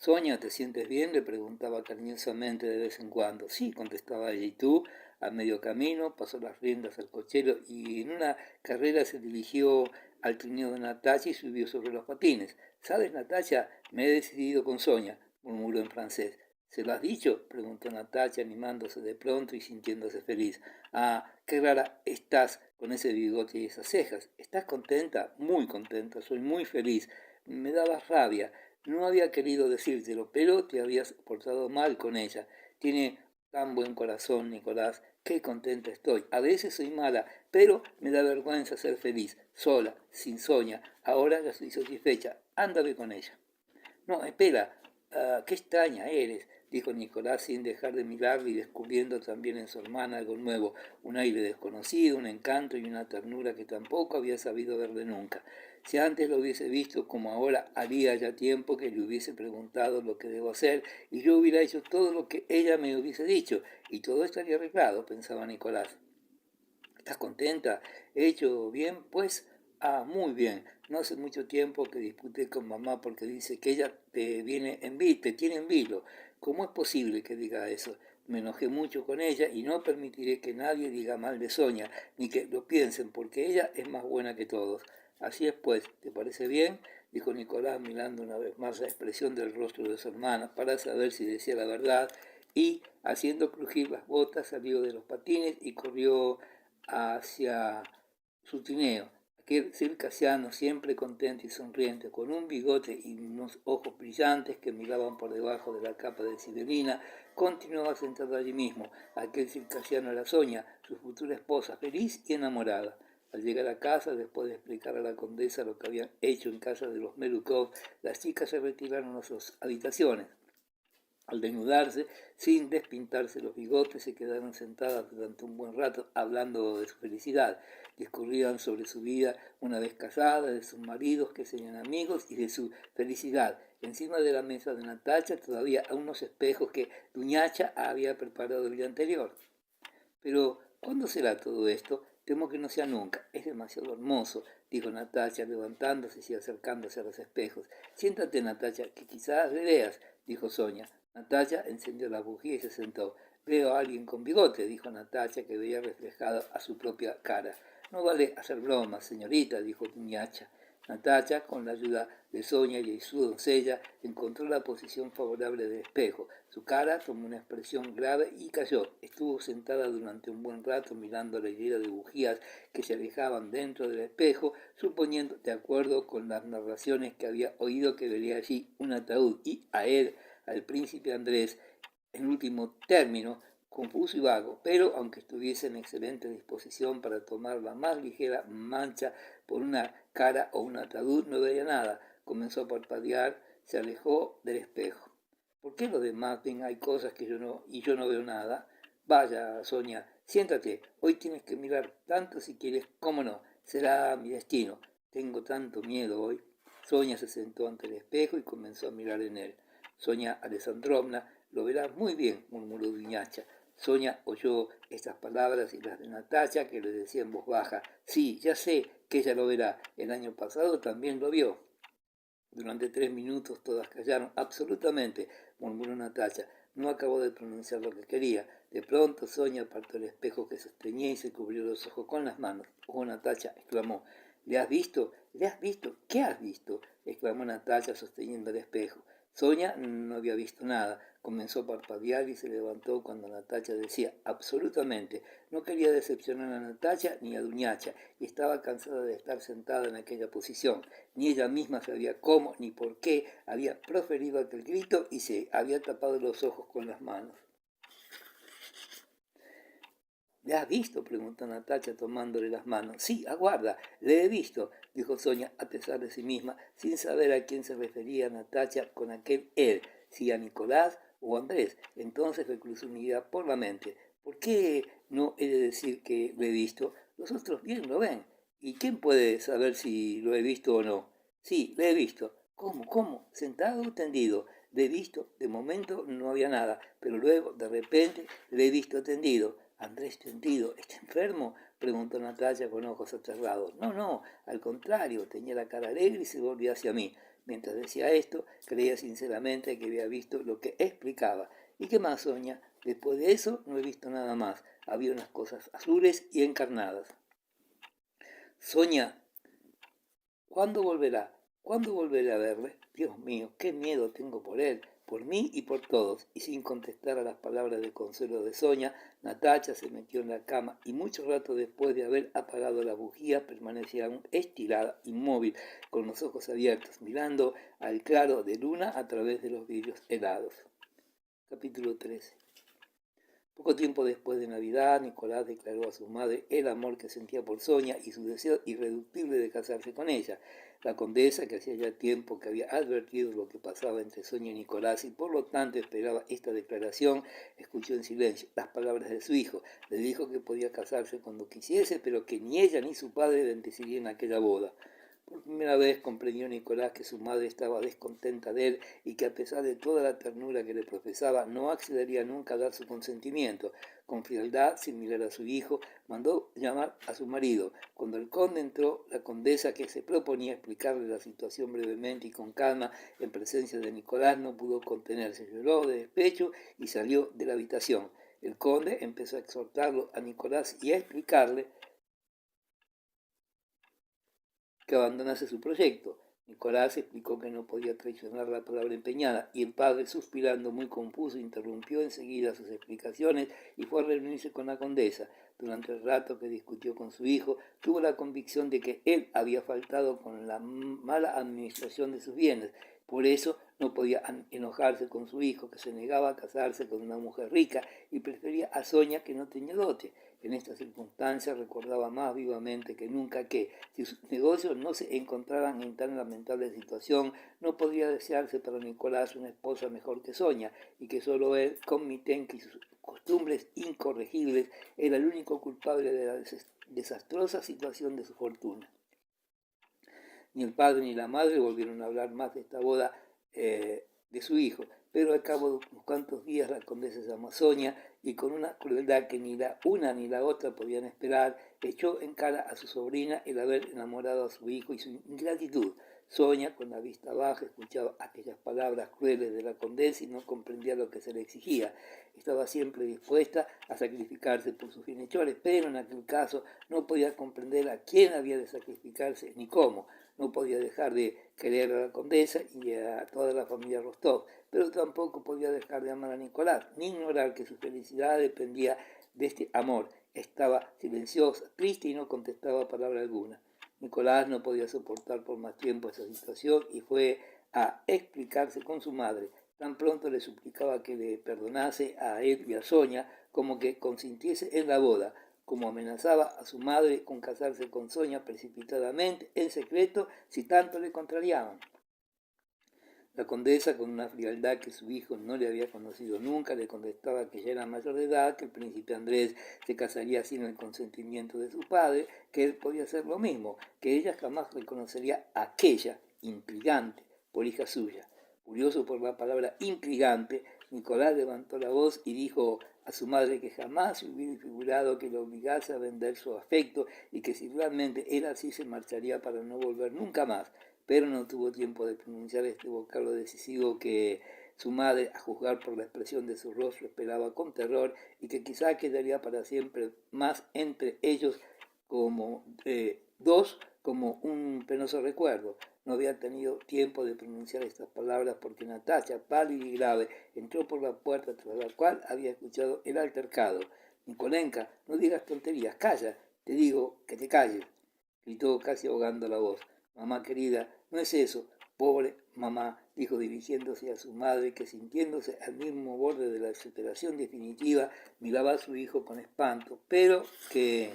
S1: «Sonia, ¿te sientes bien?», le preguntaba cariñosamente de vez en cuando. «Sí», contestaba ella. «¿Y tú?». A medio camino pasó las riendas al cochero y en una carrera se dirigió al trineo de Natacha y subió sobre los patines. «¿Sabes, Natacha? Me he decidido con Sonia», murmuró en francés. «¿Se lo has dicho?», preguntó Natacha, animándose de pronto y sintiéndose feliz. «Ah, qué rara estás con ese bigote y esas cejas. ¿Estás contenta?». «Muy contenta, soy muy feliz. Me dabas rabia. No había querido decírtelo, pero te habías portado mal con ella. Tiene tan buen corazón, Nicolás. Qué contenta estoy. A veces soy mala, pero me da vergüenza ser feliz, sola, sin Sonia. Ahora ya estoy satisfecha. Ándale con ella». «No, espera. Qué extraña eres», dijo Nicolás sin dejar de mirarle y descubriendo también en su hermana algo nuevo, un aire desconocido, un encanto y una ternura que tampoco había sabido verle nunca. Si antes lo hubiese visto como ahora, haría ya tiempo que le hubiese preguntado lo que debo hacer y yo hubiera hecho todo lo que ella me hubiese dicho y todo estaría arreglado, pensaba Nicolás. «¿Estás contenta? ¿He hecho bien, pues?». «Ah, muy bien. No hace mucho tiempo que disputé con mamá porque dice que ella te tiene en vilo. ¿Cómo es posible que diga eso? Me enojé mucho con ella y no permitiré que nadie diga mal de Sonia, ni que lo piensen, porque ella es más buena que todos». «Así es, pues. ¿Te parece bien?», dijo Nicolás, mirando una vez más la expresión del rostro de su hermana para saber si decía la verdad, y, haciendo crujir las botas, salió de los patines y corrió hacia su trineo. aquel circasiano siempre contento y sonriente, con un bigote y unos ojos brillantes que miraban por debajo de la capa de sibelina, continuaba sentado allí mismo. Aquel circasiano era Sonia, su futura esposa, feliz y enamorada. Al llegar a casa, después de explicar a la condesa lo que habían hecho en casa de los Melukov, las chicas se retiraron a sus habitaciones. Al desnudarse, sin despintarse los bigotes, se quedaron sentadas durante un buen rato hablando de su felicidad. Discurrían sobre su vida una vez casada, de sus maridos que serían amigos y de su felicidad. Encima de la mesa de Natacha todavía unos espejos que Duñacha había preparado el día anterior. Pero, ¿cuándo será todo esto? Temo que no sea nunca. Es demasiado hermoso, dijo Natacha, levantándose y acercándose a los espejos. Siéntate, Natacha, que quizás le veas, dijo Sonia. Natacha encendió la bujía y se sentó. Veo a alguien con bigote, dijo Natacha, que veía reflejado a su propia cara. No vale hacer bromas, señorita, dijo Duñacha. Natacha, con la ayuda de Sonia y su doncella, encontró la posición favorable del espejo. Su cara tomó una expresión grave y cayó. Estuvo sentada durante un buen rato mirando la hilera de bujías que se alejaban dentro del espejo, suponiendo, de acuerdo con las narraciones que había oído, que vería allí un ataúd y a él, al príncipe Andrés, en último término, confuso y vago, pero aunque estuviese en excelente disposición para tomar la más ligera mancha por una cara o un ataúd, no veía nada. Comenzó a parpadear, se alejó del espejo. ¿Por qué los demás ven hay cosas que yo no veo nada? Vaya, Sonia, siéntate, hoy tienes que mirar tanto si quieres, cómo no, será mi destino. Tengo tanto miedo hoy. Sonia se sentó ante el espejo y comenzó a mirar en él. Sonia Alessandrovna, lo verás muy bien, murmuró Duñacha. Sonia oyó estas palabras y las de Natacha, que le decía en voz baja: sí, ya sé que ella lo verá, el año pasado también lo vio. Durante 3 minutos todas callaron. Absolutamente, murmuró Natacha. No acabó de pronunciar lo que quería. De pronto Sonia apartó el espejo que sostenía y se cubrió los ojos con las manos. Oh, Natacha, exclamó. ¿Le has visto? ¿Le has visto? ¿Qué has visto? Exclamó Natacha sosteniendo el espejo. Sonia no había visto nada. Comenzó a parpadear y se levantó cuando Natacha decía: absolutamente. No quería decepcionar a Natacha ni a Duñacha y estaba cansada de estar sentada en aquella posición. Ni ella misma sabía cómo ni por qué había proferido aquel grito y se había tapado los ojos con las manos. ¿Le has visto?, preguntó Natacha tomándole las manos. Sí, aguarda, le he visto, dijo Sonia a pesar de sí misma, sin saber a quién se refería Natacha con aquel él, si a Nicolás o a Andrés. Entonces le cruzó una idea por la mente. ¿Por qué no he de decir que lo he visto? Los otros bien lo ven. ¿Y quién puede saber si lo he visto o no? Sí, lo he visto. ¿Cómo? ¿Cómo? ¿Sentado o tendido? Le he visto. De momento no había nada, pero luego, de repente, le he visto tendido. Andrés tendido. ¿Está enfermo?, preguntó Natacha con ojos aterrados. No, no, al contrario, tenía la cara alegre y se volvió hacia mí. Mientras decía esto, creía sinceramente que había visto lo que explicaba. ¿Y qué más, Sonia? Después de eso no he visto nada más. Había unas cosas azules y encarnadas. Sonia, ¿cuándo volverá? ¿Cuándo volveré a verle? Dios mío, qué miedo tengo por él, por mí y por todos. Y sin contestar a las palabras de consuelo de Sonia, Natacha se metió en la cama y mucho rato después de haber apagado la bujía permanecía aún estirada, inmóvil, con los ojos abiertos, mirando al claro de luna a través de los vidrios helados. Capítulo 13. Poco tiempo después de Navidad, Nicolás declaró a su madre el amor que sentía por Sonia y su deseo irreductible de casarse con ella. La condesa, que hacía ya tiempo que había advertido lo que pasaba entre Sonia y Nicolás y por lo tanto esperaba esta declaración, escuchó en silencio las palabras de su hijo. Le dijo que podía casarse cuando quisiese, pero que ni ella ni su padre bendecirían aquella boda. Por primera vez comprendió Nicolás que su madre estaba descontenta de él y que a pesar de toda la ternura que le profesaba, no accedería nunca a dar su consentimiento. Con frialdad, sin mirar a su hijo, mandó llamar a su marido. Cuando el conde entró, la condesa, que se proponía explicarle la situación brevemente y con calma, en presencia de Nicolás, no pudo contenerse. Lloró de despecho y salió de la habitación. El conde empezó a exhortarlo a Nicolás y a explicarle que abandonase su proyecto. Nicolás explicó que no podía traicionar la palabra empeñada y el padre, suspirando muy confuso, interrumpió enseguida sus explicaciones y fue a reunirse con la condesa. Durante el rato que discutió con su hijo, tuvo la convicción de que él había faltado con la mala administración de sus bienes. Por eso no podía enojarse con su hijo, que se negaba a casarse con una mujer rica y prefería a Sonia, que no tenía dote. En estas circunstancias recordaba más vivamente que nunca que, si sus negocios no se encontraban en tan lamentable situación, no podría desearse para Nicolás una esposa mejor que Sonia, y que solo él, con Mitenki y sus costumbres incorregibles, era el único culpable de la desastrosa situación de su fortuna. Ni el padre ni la madre volvieron a hablar más de esta boda de su hijo, pero al cabo de unos cuantos días la condesa se llamó Sonia y con una crueldad que ni la una ni la otra podían esperar, echó en cara a su sobrina el haber enamorado a su hijo y su ingratitud. Sonia, con la vista baja, escuchaba aquellas palabras crueles de la condesa y no comprendía lo que se le exigía. Estaba siempre dispuesta a sacrificarse por sus bienhechores, pero en aquel caso no podía comprender a quién había de sacrificarse ni cómo. No podía dejar de querer a la condesa y a toda la familia Rostov, pero tampoco podía dejar de amar a Nicolás, ni ignorar que su felicidad dependía de este amor. Estaba silenciosa, triste y no contestaba palabra alguna. Nicolás no podía soportar por más tiempo esa situación y fue a explicarse con su madre. Tan pronto le suplicaba que le perdonase a él y a Sonia, como que consintiese en la boda, como amenazaba a su madre con casarse con Sonia precipitadamente, en secreto, si tanto le contrariaban. La condesa, con una frialdad que su hijo no le había conocido nunca, le contestaba que ya era mayor de edad, que el príncipe Andrés se casaría sin el consentimiento de su padre, que él podía hacer lo mismo, que ella jamás reconocería a aquella intrigante por hija suya. Curioso por la palabra intrigante, Nicolás levantó la voz y dijo a su madre que jamás se hubiera figurado que le obligase a vender su afecto y que si realmente era así se marcharía para no volver nunca más, pero no tuvo tiempo de pronunciar este vocablo decisivo que su madre, a juzgar por la expresión de su rostro, esperaba con terror y que quizá quedaría para siempre más entre ellos como dos, como un penoso recuerdo. No había tenido tiempo de pronunciar estas palabras porque Natacha, pálida y grave, entró por la puerta tras la cual había escuchado el altercado. Nicolenka, no digas tonterías, calla, te digo que te calles, gritó casi ahogando la voz. Mamá querida, no es eso, pobre mamá, dijo dirigiéndose a su madre, que sintiéndose al mismo borde de la desesperación definitiva, miraba a su hijo con espanto, pero que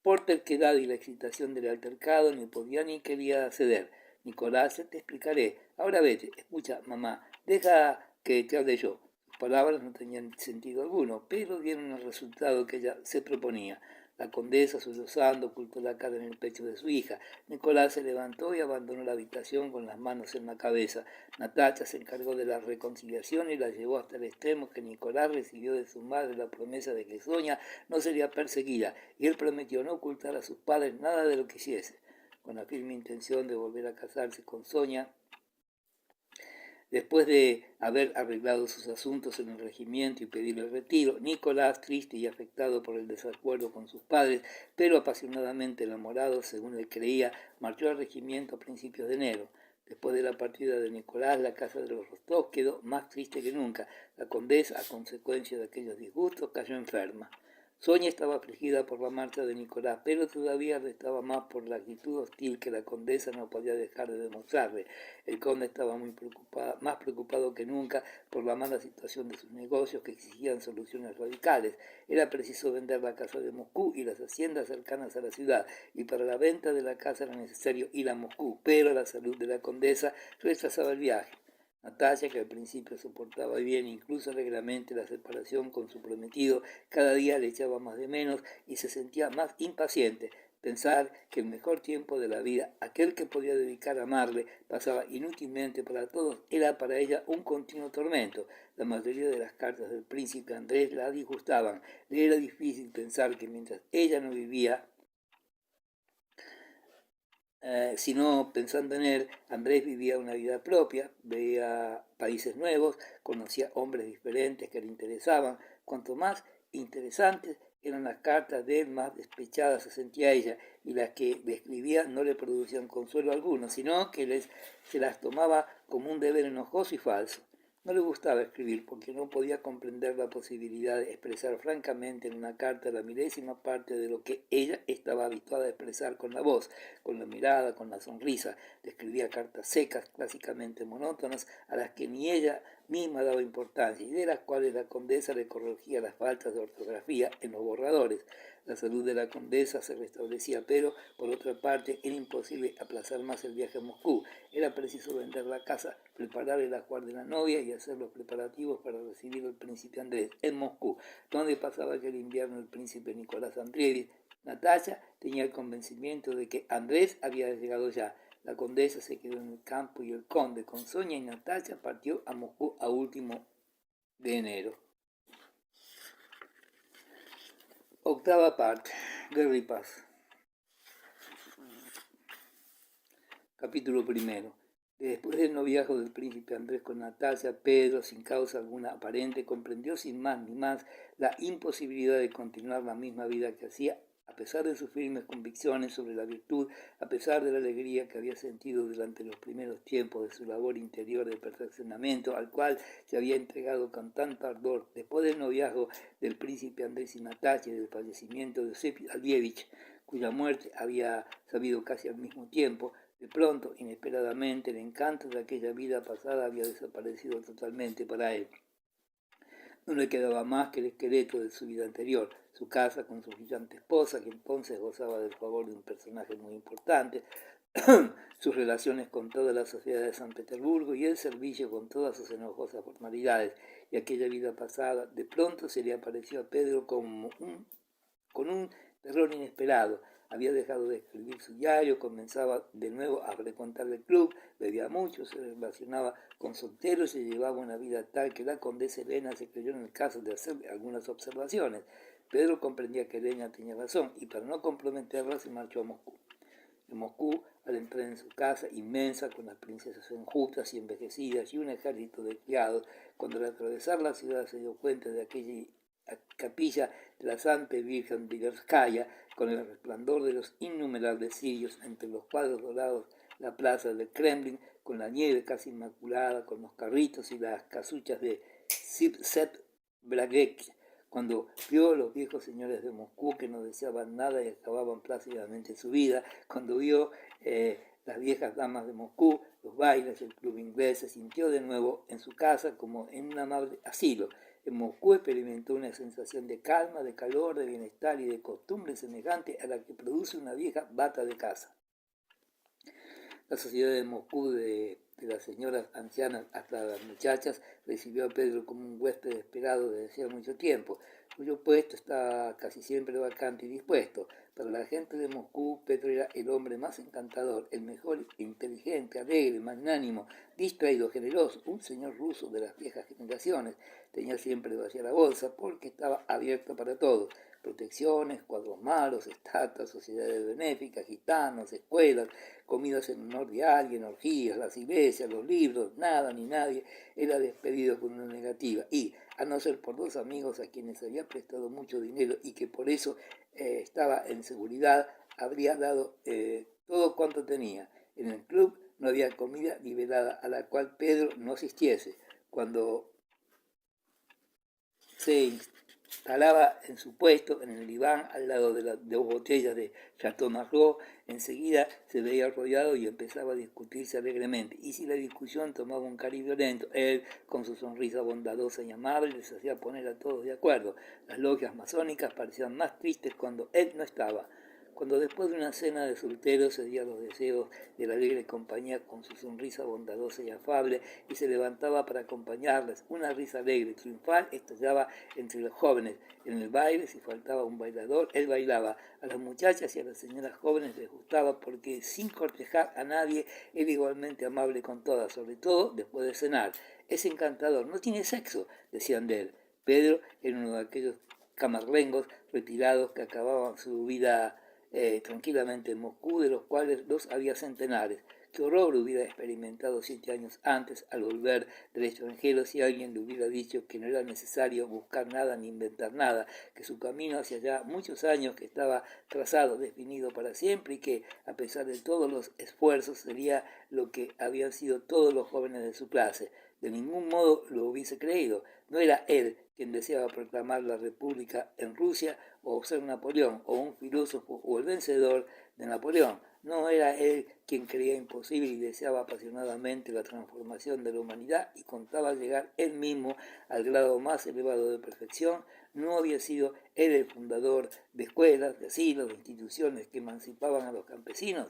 S1: por terquedad y la excitación del altercado ni podía ni quería ceder. Nicolás, te explicaré. Ahora vete, escucha, mamá, deja que te hable yo. Sus palabras no tenían sentido alguno, pero dieron el resultado que ella se proponía. La condesa, sollozando, ocultó la cara en el pecho de su hija. Nicolás se levantó y abandonó la habitación con las manos en la cabeza. Natacha se encargó de la reconciliación y la llevó hasta el extremo que Nicolás recibió de su madre la promesa de que Sonia no sería perseguida, y él prometió no ocultar a sus padres nada de lo que hiciese. Con la firme intención de volver a casarse con Sonia, después de haber arreglado sus asuntos en el regimiento y pedir el retiro, Nicolás, triste y afectado por el desacuerdo con sus padres, pero apasionadamente enamorado, según él creía, marchó al regimiento a principios de enero. Después de la partida de Nicolás, la casa de los Rostov quedó más triste que nunca. La condesa, a consecuencia de aquellos disgustos, cayó enferma. Sonia estaba afligida por la marcha de Nicolás, pero todavía restaba más por la actitud hostil que la condesa no podía dejar de demostrarle. El conde estaba más preocupado que nunca por la mala situación de sus negocios que exigían soluciones radicales. Era preciso vender la casa de Moscú y las haciendas cercanas a la ciudad, y para la venta de la casa era necesario ir a Moscú, pero la salud de la condesa rechazaba el viaje. Natalia, que al principio soportaba bien, incluso alegremente, la separación con su prometido, cada día le echaba más de menos y se sentía más impaciente. Pensar que el mejor tiempo de la vida, aquel que podía dedicar a amarle, pasaba inútilmente para todos, era para ella un continuo tormento. La mayoría de las cartas del príncipe Andrés la disgustaban. Le era difícil pensar que mientras ella no vivía, sino pensando en él, Andrés vivía una vida propia, veía países nuevos, conocía hombres diferentes que le interesaban. Cuanto más interesantes Eran las cartas de él más despechadas, se sentía ella, y las que le escribía no le producían consuelo alguno, sino que se las tomaba como un deber enojoso y falso. No le gustaba escribir porque no podía comprender la posibilidad de expresar francamente en una carta la milésima parte de lo que ella estaba habituada a expresar con la voz, con la mirada, con la sonrisa. Le escribía cartas secas, clásicamente monótonas, a las que ni ella misma daba importancia y de las cuales la condesa le corregía las faltas de ortografía en los borradores. La salud de la condesa se restablecía, pero, por otra parte, era imposible aplazar más el viaje a Moscú. Era preciso vender la casa, preparar el ajuar de la novia y hacer los preparativos para recibir al príncipe Andrés en Moscú, donde pasaba aquel invierno el príncipe Nicolás Andreevich. Natasha tenía el convencimiento de que Andrés había llegado ya. La condesa se quedó en el campo y el conde, con Sonia y Natasha, partió a Moscú a último de enero. Octava parte. Guerra y paz. Capítulo primero. Después del noviazgo del príncipe Andrés con Natalia, Pedro, sin causa alguna aparente, comprendió sin más ni más la imposibilidad de continuar la misma vida que hacía, a pesar de sus firmes convicciones sobre la virtud, a pesar de la alegría que había sentido durante los primeros tiempos de su labor interior de perfeccionamiento, al cual se había entregado con tanto ardor. Después del noviazgo del príncipe Andrés y Natalia y del fallecimiento de Josep Albievich, cuya muerte había sabido casi al mismo tiempo, de pronto, inesperadamente, el encanto de aquella vida pasada había desaparecido totalmente para él. No le quedaba más que el esqueleto de su vida anterior, su casa con su brillante esposa, que entonces gozaba del favor de un personaje muy importante, sus relaciones con toda la sociedad de San Petersburgo y el servicio con todas sus enojosas formalidades. Y aquella vida pasada de pronto se le apareció a Pedro con un terror inesperado. Había dejado de escribir su diario, comenzaba de nuevo a frecuentar el club, bebía mucho, se relacionaba con solteros y llevaba una vida tal que la condesa Elena se creyó en el caso de hacer algunas observaciones. Pedro comprendía que Elena tenía razón y para no comprometerla se marchó a Moscú. En Moscú, al entrar en su casa inmensa con las princesas enjutas y envejecidas y un ejército de criados, cuando al atravesar la ciudad se dio cuenta de aquella capilla de la Santa Virgen Vilerskaya, con el resplandor de los innumerables cirios entre los cuadros dorados, la plaza del Kremlin, con la nieve casi inmaculada, con los carritos y las casuchas de Sipset Bragek, cuando vio a los viejos señores de Moscú que no deseaban nada y acababan plácidamente su vida, cuando vio las viejas damas de Moscú, los bailes, el club inglés, se sintió de nuevo en su casa como en un amable asilo. En Moscú experimentó una sensación de calma, de calor, de bienestar y de costumbre semejante a la que produce una vieja bata de casa. La sociedad de Moscú, de las señoras ancianas hasta las muchachas, recibió a Pedro como un huésped esperado desde hacía mucho tiempo, cuyo puesto estaba casi siempre vacante y dispuesto. Para la gente de Moscú, Pedro era el hombre más encantador, el mejor, inteligente, alegre, magnánimo, distraído, generoso, un señor ruso de las viejas generaciones. Tenía siempre vacía la bolsa porque estaba abierta para todos. Protecciones, cuadros malos, estatuas, sociedades benéficas, gitanos, escuelas, comidas en honor de alguien, orgías, las iglesias, los libros, nada ni nadie era despedido con una negativa. Y, a no ser por dos amigos a quienes había prestado mucho dinero y que por eso estaba en seguridad, habría dado todo cuanto tenía. En el club no había comida ni velada a la cual Pedro no asistiese. Cuando se instalaba en su puesto, en el diván, al lado de las dos botellas de Chateau Margaux, enseguida se veía rodeado y empezaba a discutirse alegremente. Y si la discusión tomaba un cariz violento, él, con su sonrisa bondadosa y amable, les hacía poner a todos de acuerdo. Las logias masónicas parecían más tristes cuando él no estaba. Cuando después de una cena de solteros cedía los deseos de la alegre compañía con su sonrisa bondadosa y afable y se levantaba para acompañarles, una risa alegre, triunfal, estallaba entre los jóvenes. En el baile, si faltaba un bailador, él bailaba. A las muchachas y a las señoras jóvenes les gustaba porque, sin cortejar a nadie, era igualmente amable con todas, sobre todo después de cenar. Es encantador, no tiene sexo, decían de él. Pedro era uno de aquellos camarlengos retirados que acababan su vida tranquilamente en Moscú, de los cuales los había centenares. qué horror hubiera experimentado 7 años antes al volver del extranjero si alguien le hubiera dicho que no era necesario buscar nada ni inventar nada, que su camino hacia allá muchos años que estaba trazado, definido para siempre y que, a pesar de todos los esfuerzos, sería lo que habían sido todos los jóvenes de su clase. De ningún modo lo hubiese creído. No era él quien deseaba proclamar la república en Rusia o ser Napoleón o un filósofo o el vencedor de Napoleón. No era él quien creía imposible y deseaba apasionadamente la transformación de la humanidad y contaba llegar él mismo al grado más elevado de perfección. No había sido él el fundador de escuelas, de asilos, de instituciones que emancipaban a los campesinos.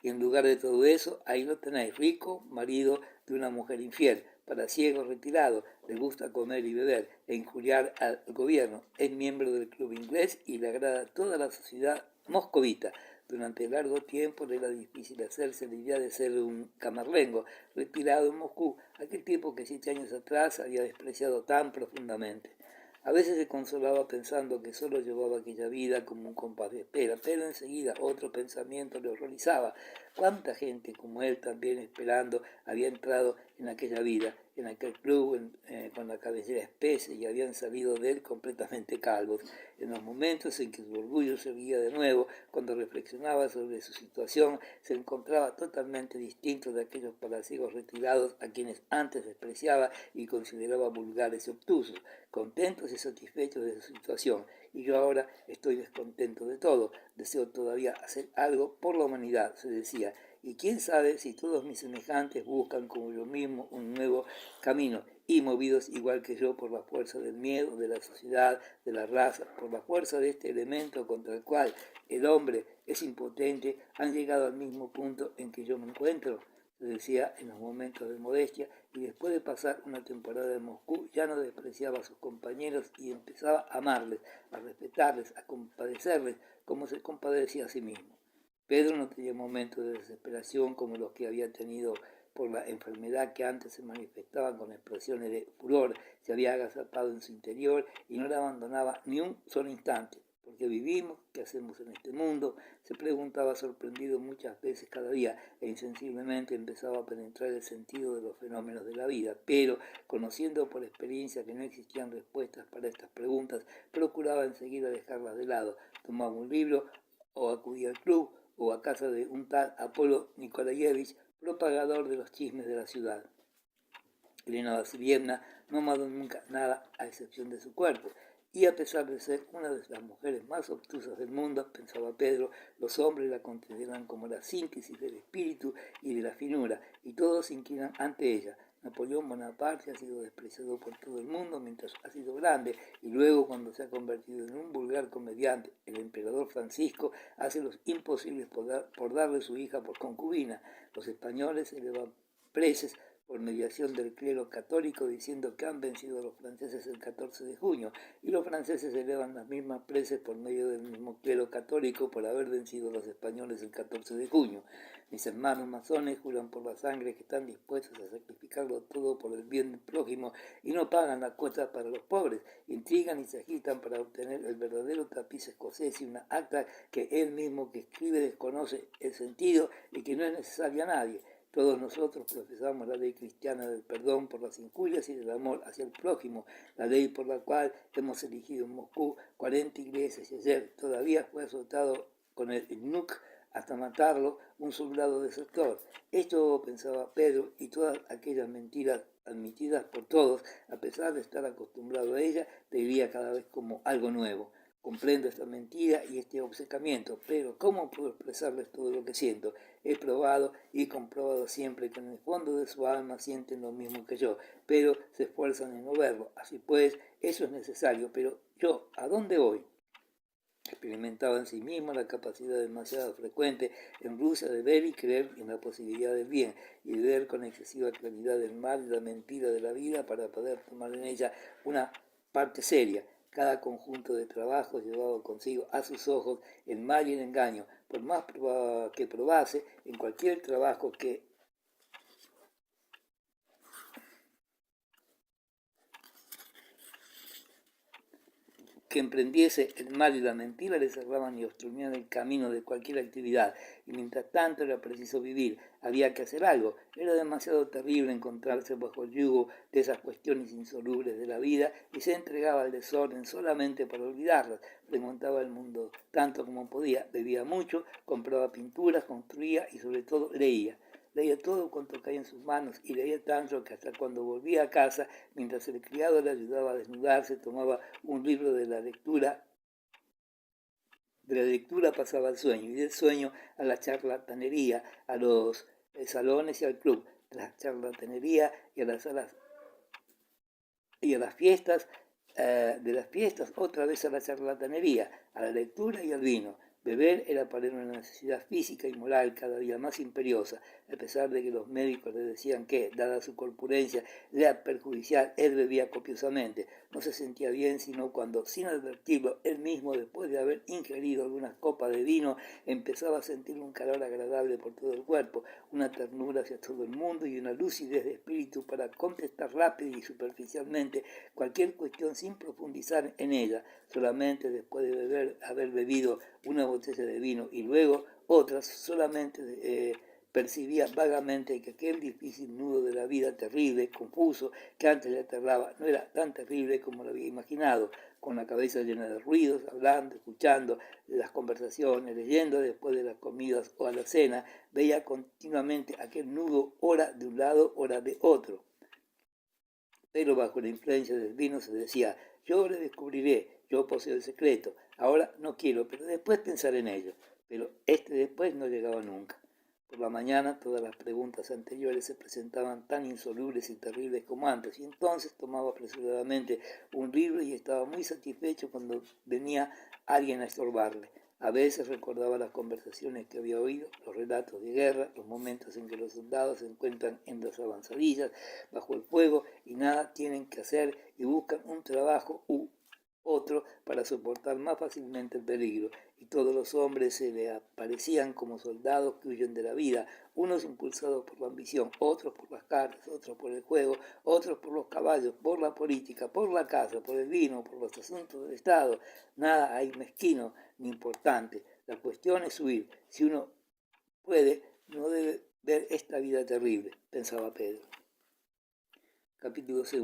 S1: Y en lugar de todo eso, ahí lo tenéis, rico, marido de una mujer infiel, palaciego retirado, le gusta comer y beber e injuriar al gobierno, es miembro del club inglés y le agrada toda la sociedad moscovita. Durante largo tiempo le era difícil hacerse la idea de ser un camarlengo retirado en Moscú, aquel tipo que 7 años atrás había despreciado tan profundamente. A veces se consolaba pensando que solo llevaba aquella vida como un compás de espera, pero enseguida otro pensamiento le horrorizaba. ¿Cuánta gente como él también esperando había entrado en aquella vida, en aquel club con la cabellera espesa y habían salido de él completamente calvos? En los momentos en que su orgullo se erguía de nuevo, cuando reflexionaba sobre su situación, se encontraba totalmente distinto de aquellos palaciegos retirados a quienes antes despreciaba y consideraba vulgares y obtusos, contentos y satisfechos de su situación. Y yo ahora estoy descontento de todo. Deseo todavía hacer algo por la humanidad, se decía. Y quién sabe si todos mis semejantes buscan como yo mismo un nuevo camino y movidos igual que yo por la fuerza del miedo, de la sociedad, de la raza, por la fuerza de este elemento contra el cual el hombre es impotente, han llegado al mismo punto en que yo me encuentro, se decía en los momentos de modestia, y después de pasar una temporada en Moscú ya no despreciaba a sus compañeros y empezaba a amarles, a respetarles, a compadecerles como se compadecía a sí mismo. Pedro no tenía momentos de desesperación como los que había tenido por la enfermedad que antes se manifestaban con expresiones de furor, se había agazapado en su interior y no le abandonaba ni un solo instante. ¿Por qué vivimos? ¿Qué hacemos en este mundo? Se preguntaba sorprendido muchas veces cada día e insensiblemente empezaba a penetrar el sentido de los fenómenos de la vida, pero, conociendo por experiencia que no existían respuestas para estas preguntas, procuraba enseguida dejarlas de lado, tomaba un libro o acudía al club o a casa de un tal Apolo Nikolayevich, propagador de los chismes de la ciudad. Elena Vasilievna no amaba nunca nada a excepción de su cuerpo, y a pesar de ser una de las mujeres más obtusas del mundo, pensaba Pedro, los hombres la consideran como la síntesis del espíritu y de la finura, y todos se inclinan ante ella. Napoleón Bonaparte ha sido despreciado por todo el mundo mientras ha sido grande, y luego cuando se ha convertido en un vulgar comediante, el emperador Francisco hace lo imposible por darle su hija por concubina. Los españoles elevan preces por mediación del clero católico diciendo que han vencido a los franceses el 14 de junio, y los franceses elevan las mismas preces por medio del mismo clero católico por haber vencido a los españoles el 14 de junio. Mis hermanos masones juran por la sangre que están dispuestos a sacrificarlo todo por el bien del prójimo y no pagan la cuota para los pobres, intrigan y se agitan para obtener el verdadero tapiz escocés y una acta que él mismo que escribe desconoce el sentido y que no es necesaria a nadie. Todos nosotros profesamos la ley cristiana del perdón por las injurias y del amor hacia el prójimo, la ley por la cual hemos elegido en Moscú 40 iglesias y ayer todavía fue azotado con el Inuk hasta matarlo un soldado desertor. Esto pensaba Pedro y todas aquellas mentiras admitidas por todos, a pesar de estar acostumbrado a ella, te vivía cada vez como algo nuevo. Comprendo esta mentira y este obcecamiento, pero ¿cómo puedo expresarles todo lo que siento? He probado y comprobado siempre que en el fondo de su alma sienten lo mismo que yo, pero se esfuerzan en no verlo. Así pues, eso es necesario, pero yo, ¿a dónde voy? Experimentaba en sí mismo la capacidad demasiado frecuente en Rusia de ver y creer en la posibilidad del bien y de ver con excesiva claridad el mal y la mentira de la vida para poder tomar en ella una parte seria. Cada conjunto de trabajos llevaba consigo a sus ojos el mal y el engaño, por más que probase en cualquier trabajo que emprendiese el mal y la mentira le cerraban y obstruían el camino de cualquier actividad, y mientras tanto era preciso vivir, había que hacer algo. Era demasiado terrible encontrarse bajo el yugo de esas cuestiones insolubles de la vida y se entregaba al desorden solamente para olvidarlas. Remontaba el mundo tanto como podía, bebía mucho, compraba pinturas, construía y sobre todo leía. Leía todo cuanto caía en sus manos y leía tanto que hasta cuando volvía a casa, mientras el criado le ayudaba a desnudarse, tomaba un libro de la lectura pasaba al sueño y del sueño a la charlatanería, a los salones y al club, de la charlatanería y a las salas y a las fiestas, de las fiestas otra vez a la charlatanería, a la lectura y al vino. Beber era para él una necesidad física y moral cada día más imperiosa, a pesar de que los médicos le decían que, dada su corpulencia, le era perjudicial, él bebía copiosamente. No se sentía bien sino cuando, sin advertirlo, él mismo, después de haber ingerido algunas copas de vino, empezaba a sentir un calor agradable por todo el cuerpo, una ternura hacia todo el mundo y una lucidez de espíritu para contestar rápido y superficialmente cualquier cuestión sin profundizar en ella, solamente después de haber bebido una botella de vino y luego otras, solamente percibía vagamente que aquel difícil nudo de la vida terrible, confuso, que antes le aterraba, no era tan terrible como lo había imaginado, con la cabeza llena de ruidos, hablando, escuchando las conversaciones, leyendo después de las comidas o a la cena, veía continuamente aquel nudo, ora de un lado, ora de otro. Pero bajo la influencia del vino se decía, yo le descubriré, yo poseo el secreto, ahora no quiero, pero después pensaré en ello. Pero este después no llegaba nunca. Por la mañana todas las preguntas anteriores se presentaban tan insolubles y terribles como antes, y entonces tomaba apresuradamente un libro y estaba muy satisfecho cuando venía alguien a estorbarle. A veces recordaba las conversaciones que había oído, los relatos de guerra, los momentos en que los soldados se encuentran en las avanzadillas, bajo el fuego, y nada tienen que hacer y buscan un trabajo u otro para soportar más fácilmente el peligro, y todos los hombres se le aparecían como soldados que huyen de la vida, unos impulsados por la ambición, otros por las cartas, otros por el juego, otros por los caballos, por la política, por la casa, por el vino, por los asuntos del Estado. Nada hay mezquino ni importante. La cuestión es huir. Si uno puede, no debe ver esta vida terrible, pensaba Pedro. Capítulo 2.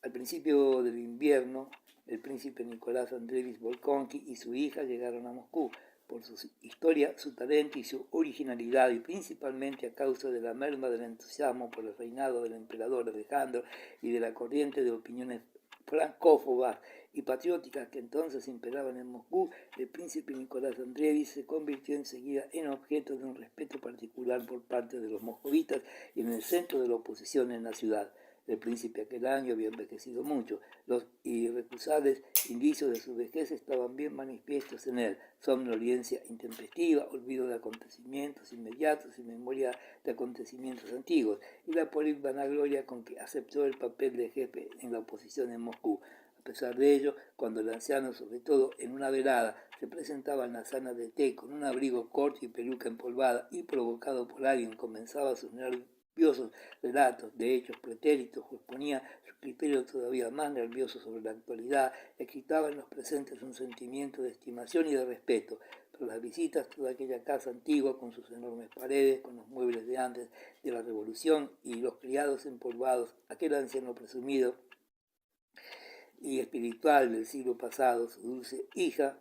S1: Al principio del invierno, el príncipe Nicolás Andreevich Bolkónski y su hija llegaron a Moscú. Por su historia, su talento y su originalidad, y principalmente a causa de la merma del entusiasmo por el reinado del emperador Alejandro y de la corriente de opiniones francófobas y patrióticas que entonces imperaban en Moscú, el príncipe Nicolás Andreevich se convirtió enseguida en objeto de un respeto particular por parte de los moscovitas y en el centro de la oposición en la ciudad. El príncipe aquel año había envejecido mucho. Los irrecusables indicios de su vejez estaban bien manifiestos en él: somnolencia intempestiva, olvido de acontecimientos inmediatos y memoria de acontecimientos antiguos, y la pueril vanagloria con que aceptó el papel de jefe en la oposición en Moscú. A pesar de ello, cuando el anciano, sobre todo en una velada, se presentaba en la sala de té con un abrigo corto y peluca empolvada y provocado por alguien comenzaba a sus nerviosos relatos de hechos pretéritos, pues ponía su criterio todavía más nervioso sobre la actualidad, excitaba en los presentes un sentimiento de estimación y de respeto. Pero las visitas, toda aquella casa antigua con sus enormes paredes, con los muebles de antes de la Revolución y los criados empolvados, aquel anciano presumido y espiritual del siglo pasado, su dulce hija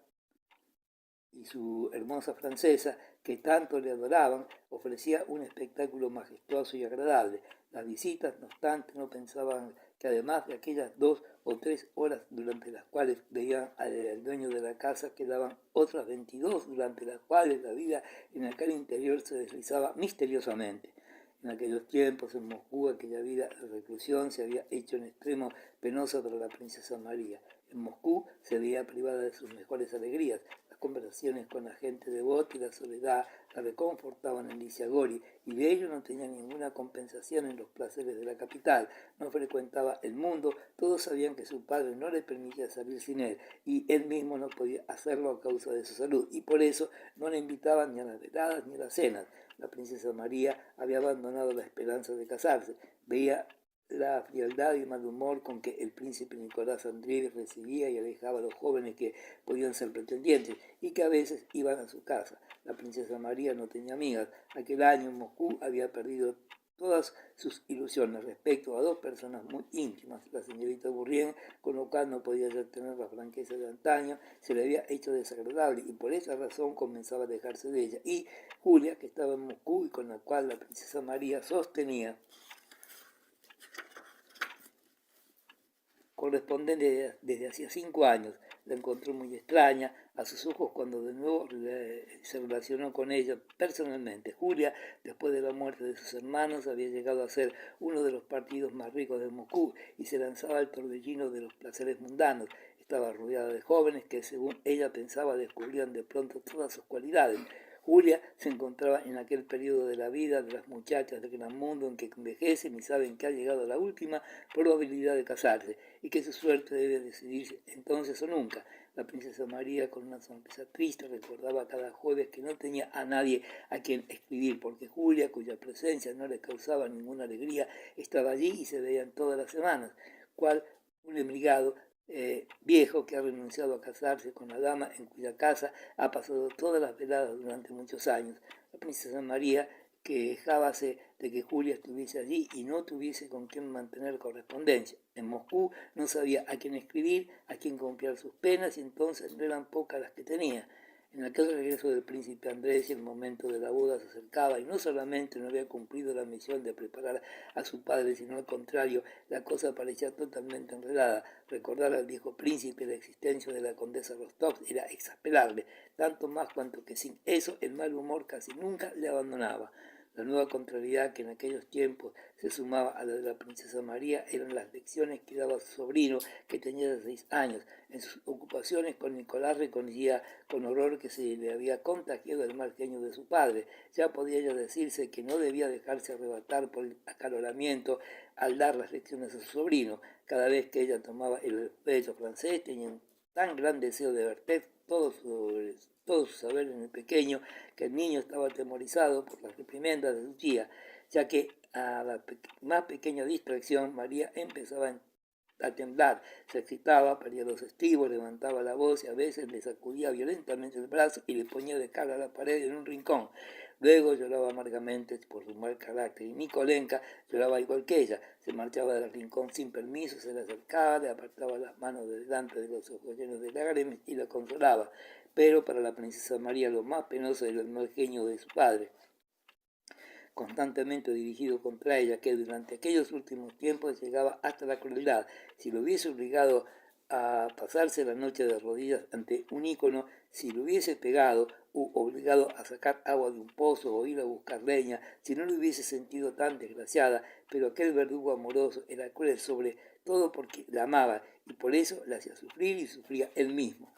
S1: y su hermosa francesa, que tanto le adoraban, ofrecía un espectáculo majestuoso y agradable. Las visitas, no obstante, no pensaban que además de aquellas 2 o 3 horas durante las cuales veían al dueño de la casa, quedaban otras 22 durante las cuales la vida en aquel interior se deslizaba misteriosamente. En aquellos tiempos, en Moscú, aquella vida de reclusión se había hecho en extremo penosa para la princesa María. En Moscú se veía privada de sus mejores alegrías. Las conversaciones con la gente devota y la soledad la reconfortaban en Lysiagori, y de ello no tenía ninguna compensación en los placeres de la capital. No frecuentaba el mundo, todos sabían que su padre no le permitía salir sin él, y él mismo no podía hacerlo a causa de su salud, y por eso no le invitaban ni a las veladas ni a las cenas. La princesa María había abandonado la esperanza de casarse. Veía la frialdad y mal humor con que el príncipe Nicolás Andrés recibía y alejaba a los jóvenes que podían ser pretendientes y que a veces iban a su casa. La princesa María no tenía amigas. Aquel año en Moscú había perdido todas sus ilusiones respecto a dos personas muy íntimas. La señorita Bourrien, con lo cual no podía ya tener la franqueza de antaño, se le había hecho desagradable y por esa razón comenzaba a alejarse de ella. Y Julia, que estaba en Moscú y con la cual la princesa María sostenía correspondiente desde hacía 5 años, la encontró muy extraña a sus ojos cuando de nuevo se relacionó con ella personalmente. Julia, después de la muerte de sus hermanos, había llegado a ser uno de los partidos más ricos de Moscú y se lanzaba al torbellino de los placeres mundanos. Estaba rodeada de jóvenes que, según ella pensaba, descubrían de pronto todas sus cualidades. Julia se encontraba en aquel periodo de la vida de las muchachas del gran mundo en que envejecen y saben que ha llegado la última probabilidad de casarse y que su suerte debe decidirse entonces o nunca. La princesa María, con una sonrisa triste, recordaba cada jueves que no tenía a nadie a quien escribir, porque Julia, cuya presencia no le causaba ninguna alegría, estaba allí y se veían todas las semanas, cual un embrigado viejo que ha renunciado a casarse con la dama en cuya casa ha pasado todas las veladas durante muchos años. La princesa María quejábase de que Julia estuviese allí y no tuviese con quien mantener correspondencia. En Moscú no sabía a quién escribir, a quién confiar sus penas y entonces no eran pocas las que tenía. En aquel regreso del príncipe Andrés el momento de la boda se acercaba y no solamente no había cumplido la misión de preparar a su padre, sino al contrario, la cosa parecía totalmente enredada. Recordar al viejo príncipe la existencia de la condesa Rostov era exasperarle, tanto más cuanto que sin eso el mal humor casi nunca le abandonaba. La nueva contrariedad que en aquellos tiempos se sumaba a la de la princesa María eran las lecciones que daba su sobrino, que tenía 6 años. En sus ocupaciones con Nicolás reconocía con horror que se le había contagiado el mal genio de su padre. Ya podía ya decirse que no debía dejarse arrebatar por el acaloramiento al dar las lecciones a su sobrino. Cada vez que ella tomaba el alfabeto francés tenía un tan gran deseo de verter todo su saber en el pequeño, que el niño estaba atemorizado por las reprimendas de su tía, ya que a la más pequeña distracción María empezaba a temblar, se excitaba, perdía los estribos, levantaba la voz y a veces le sacudía violentamente el brazo y le ponía de cara a la pared en un rincón. Luego lloraba amargamente por su mal carácter y Nicolenka lloraba igual que ella. Se marchaba del rincón sin permiso, se le acercaba, le apartaba las manos de delante de los ojos llenos de lágrimas y la consolaba. Pero para la princesa María lo más penoso era el mal genio de su padre, constantemente dirigido contra ella, que durante aquellos últimos tiempos llegaba hasta la crueldad. Si lo hubiese obligado a pasarse la noche de rodillas ante un ícono, si lo hubiese pegado u obligado a sacar agua de un pozo o ir a buscar leña, si no lo hubiese sentido tan desgraciada, pero aquel verdugo amoroso era cruel sobre todo porque la amaba y por eso la hacía sufrir y sufría él mismo.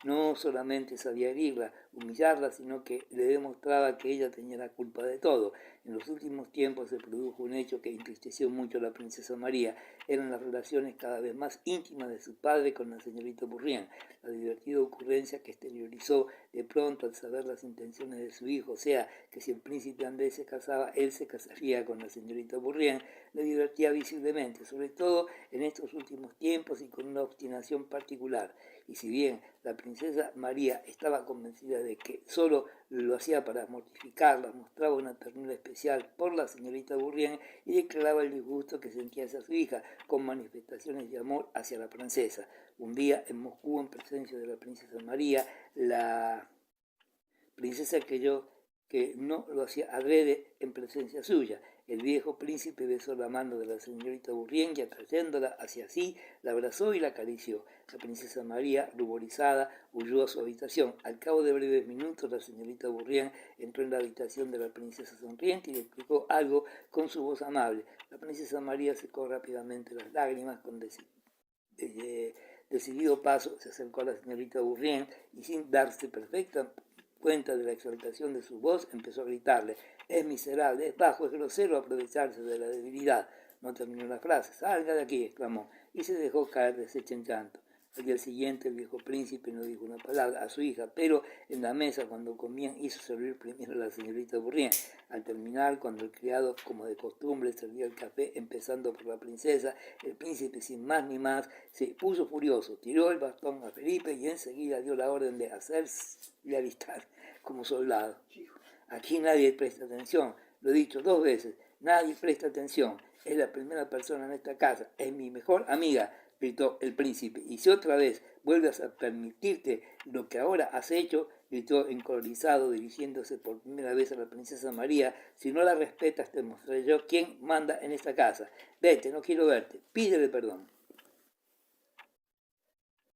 S1: No solamente sabía herirla, humillarla, sino que le demostraba que ella tenía la culpa de todo. En los últimos tiempos se produjo un hecho que entristeció mucho a la princesa María. Eran las relaciones cada vez más íntimas de su padre con la señorita Bourrien. La divertida ocurrencia que exteriorizó de pronto al saber las intenciones de su hijo, o sea, que si el príncipe Andrés se casaba, él se casaría con la señorita Bourrien, le divertía visiblemente, sobre todo en estos últimos tiempos y con una obstinación particular. Y si bien la princesa María estaba convencida de que solo lo hacía para mortificarla, mostraba una ternura especial por la señorita Bourrien y declaraba el disgusto que sentía hacia su hija, con manifestaciones de amor hacia la princesa. Un día en Moscú, en presencia de la princesa María, la princesa creyó que no lo hacía adrede en presencia suya. El viejo príncipe besó la mano de la señorita Bourrien y atrayéndola hacia sí, la abrazó y la acarició. La princesa María, ruborizada, huyó a su habitación. Al cabo de breves minutos, la señorita Bourrien entró en la habitación de la princesa sonriente y le explicó algo con su voz amable. La princesa María secó rápidamente las lágrimas con decidido paso, se acercó a la señorita Bourrien y sin darse perfecta cuenta de la exaltación de su voz, empezó a gritarle: es miserable, es bajo, es grosero aprovecharse de la debilidad. No terminó la frase. Salga de aquí, exclamó, y se dejó caer deshecha en llanto. Al día siguiente el viejo príncipe no dijo una palabra a su hija, pero en la mesa cuando comían hizo servir primero a la señorita Bourrienne. Al terminar, cuando el criado, como de costumbre, servía el café empezando por la princesa, el príncipe sin más ni más se puso furioso, tiró el bastón a Felipe y enseguida dio la orden de hacerse y alistar como soldado. Aquí nadie presta atención, lo he dicho 2 veces, nadie presta atención, es la primera persona en esta casa, es mi mejor amiga, gritó el príncipe. Y si otra vez vuelves a permitirte lo que ahora has hecho, gritó encolerizado, dirigiéndose por primera vez a la princesa María, si no la respetas te mostraré yo quién manda en esta casa. Vete, no quiero verte, pídele perdón.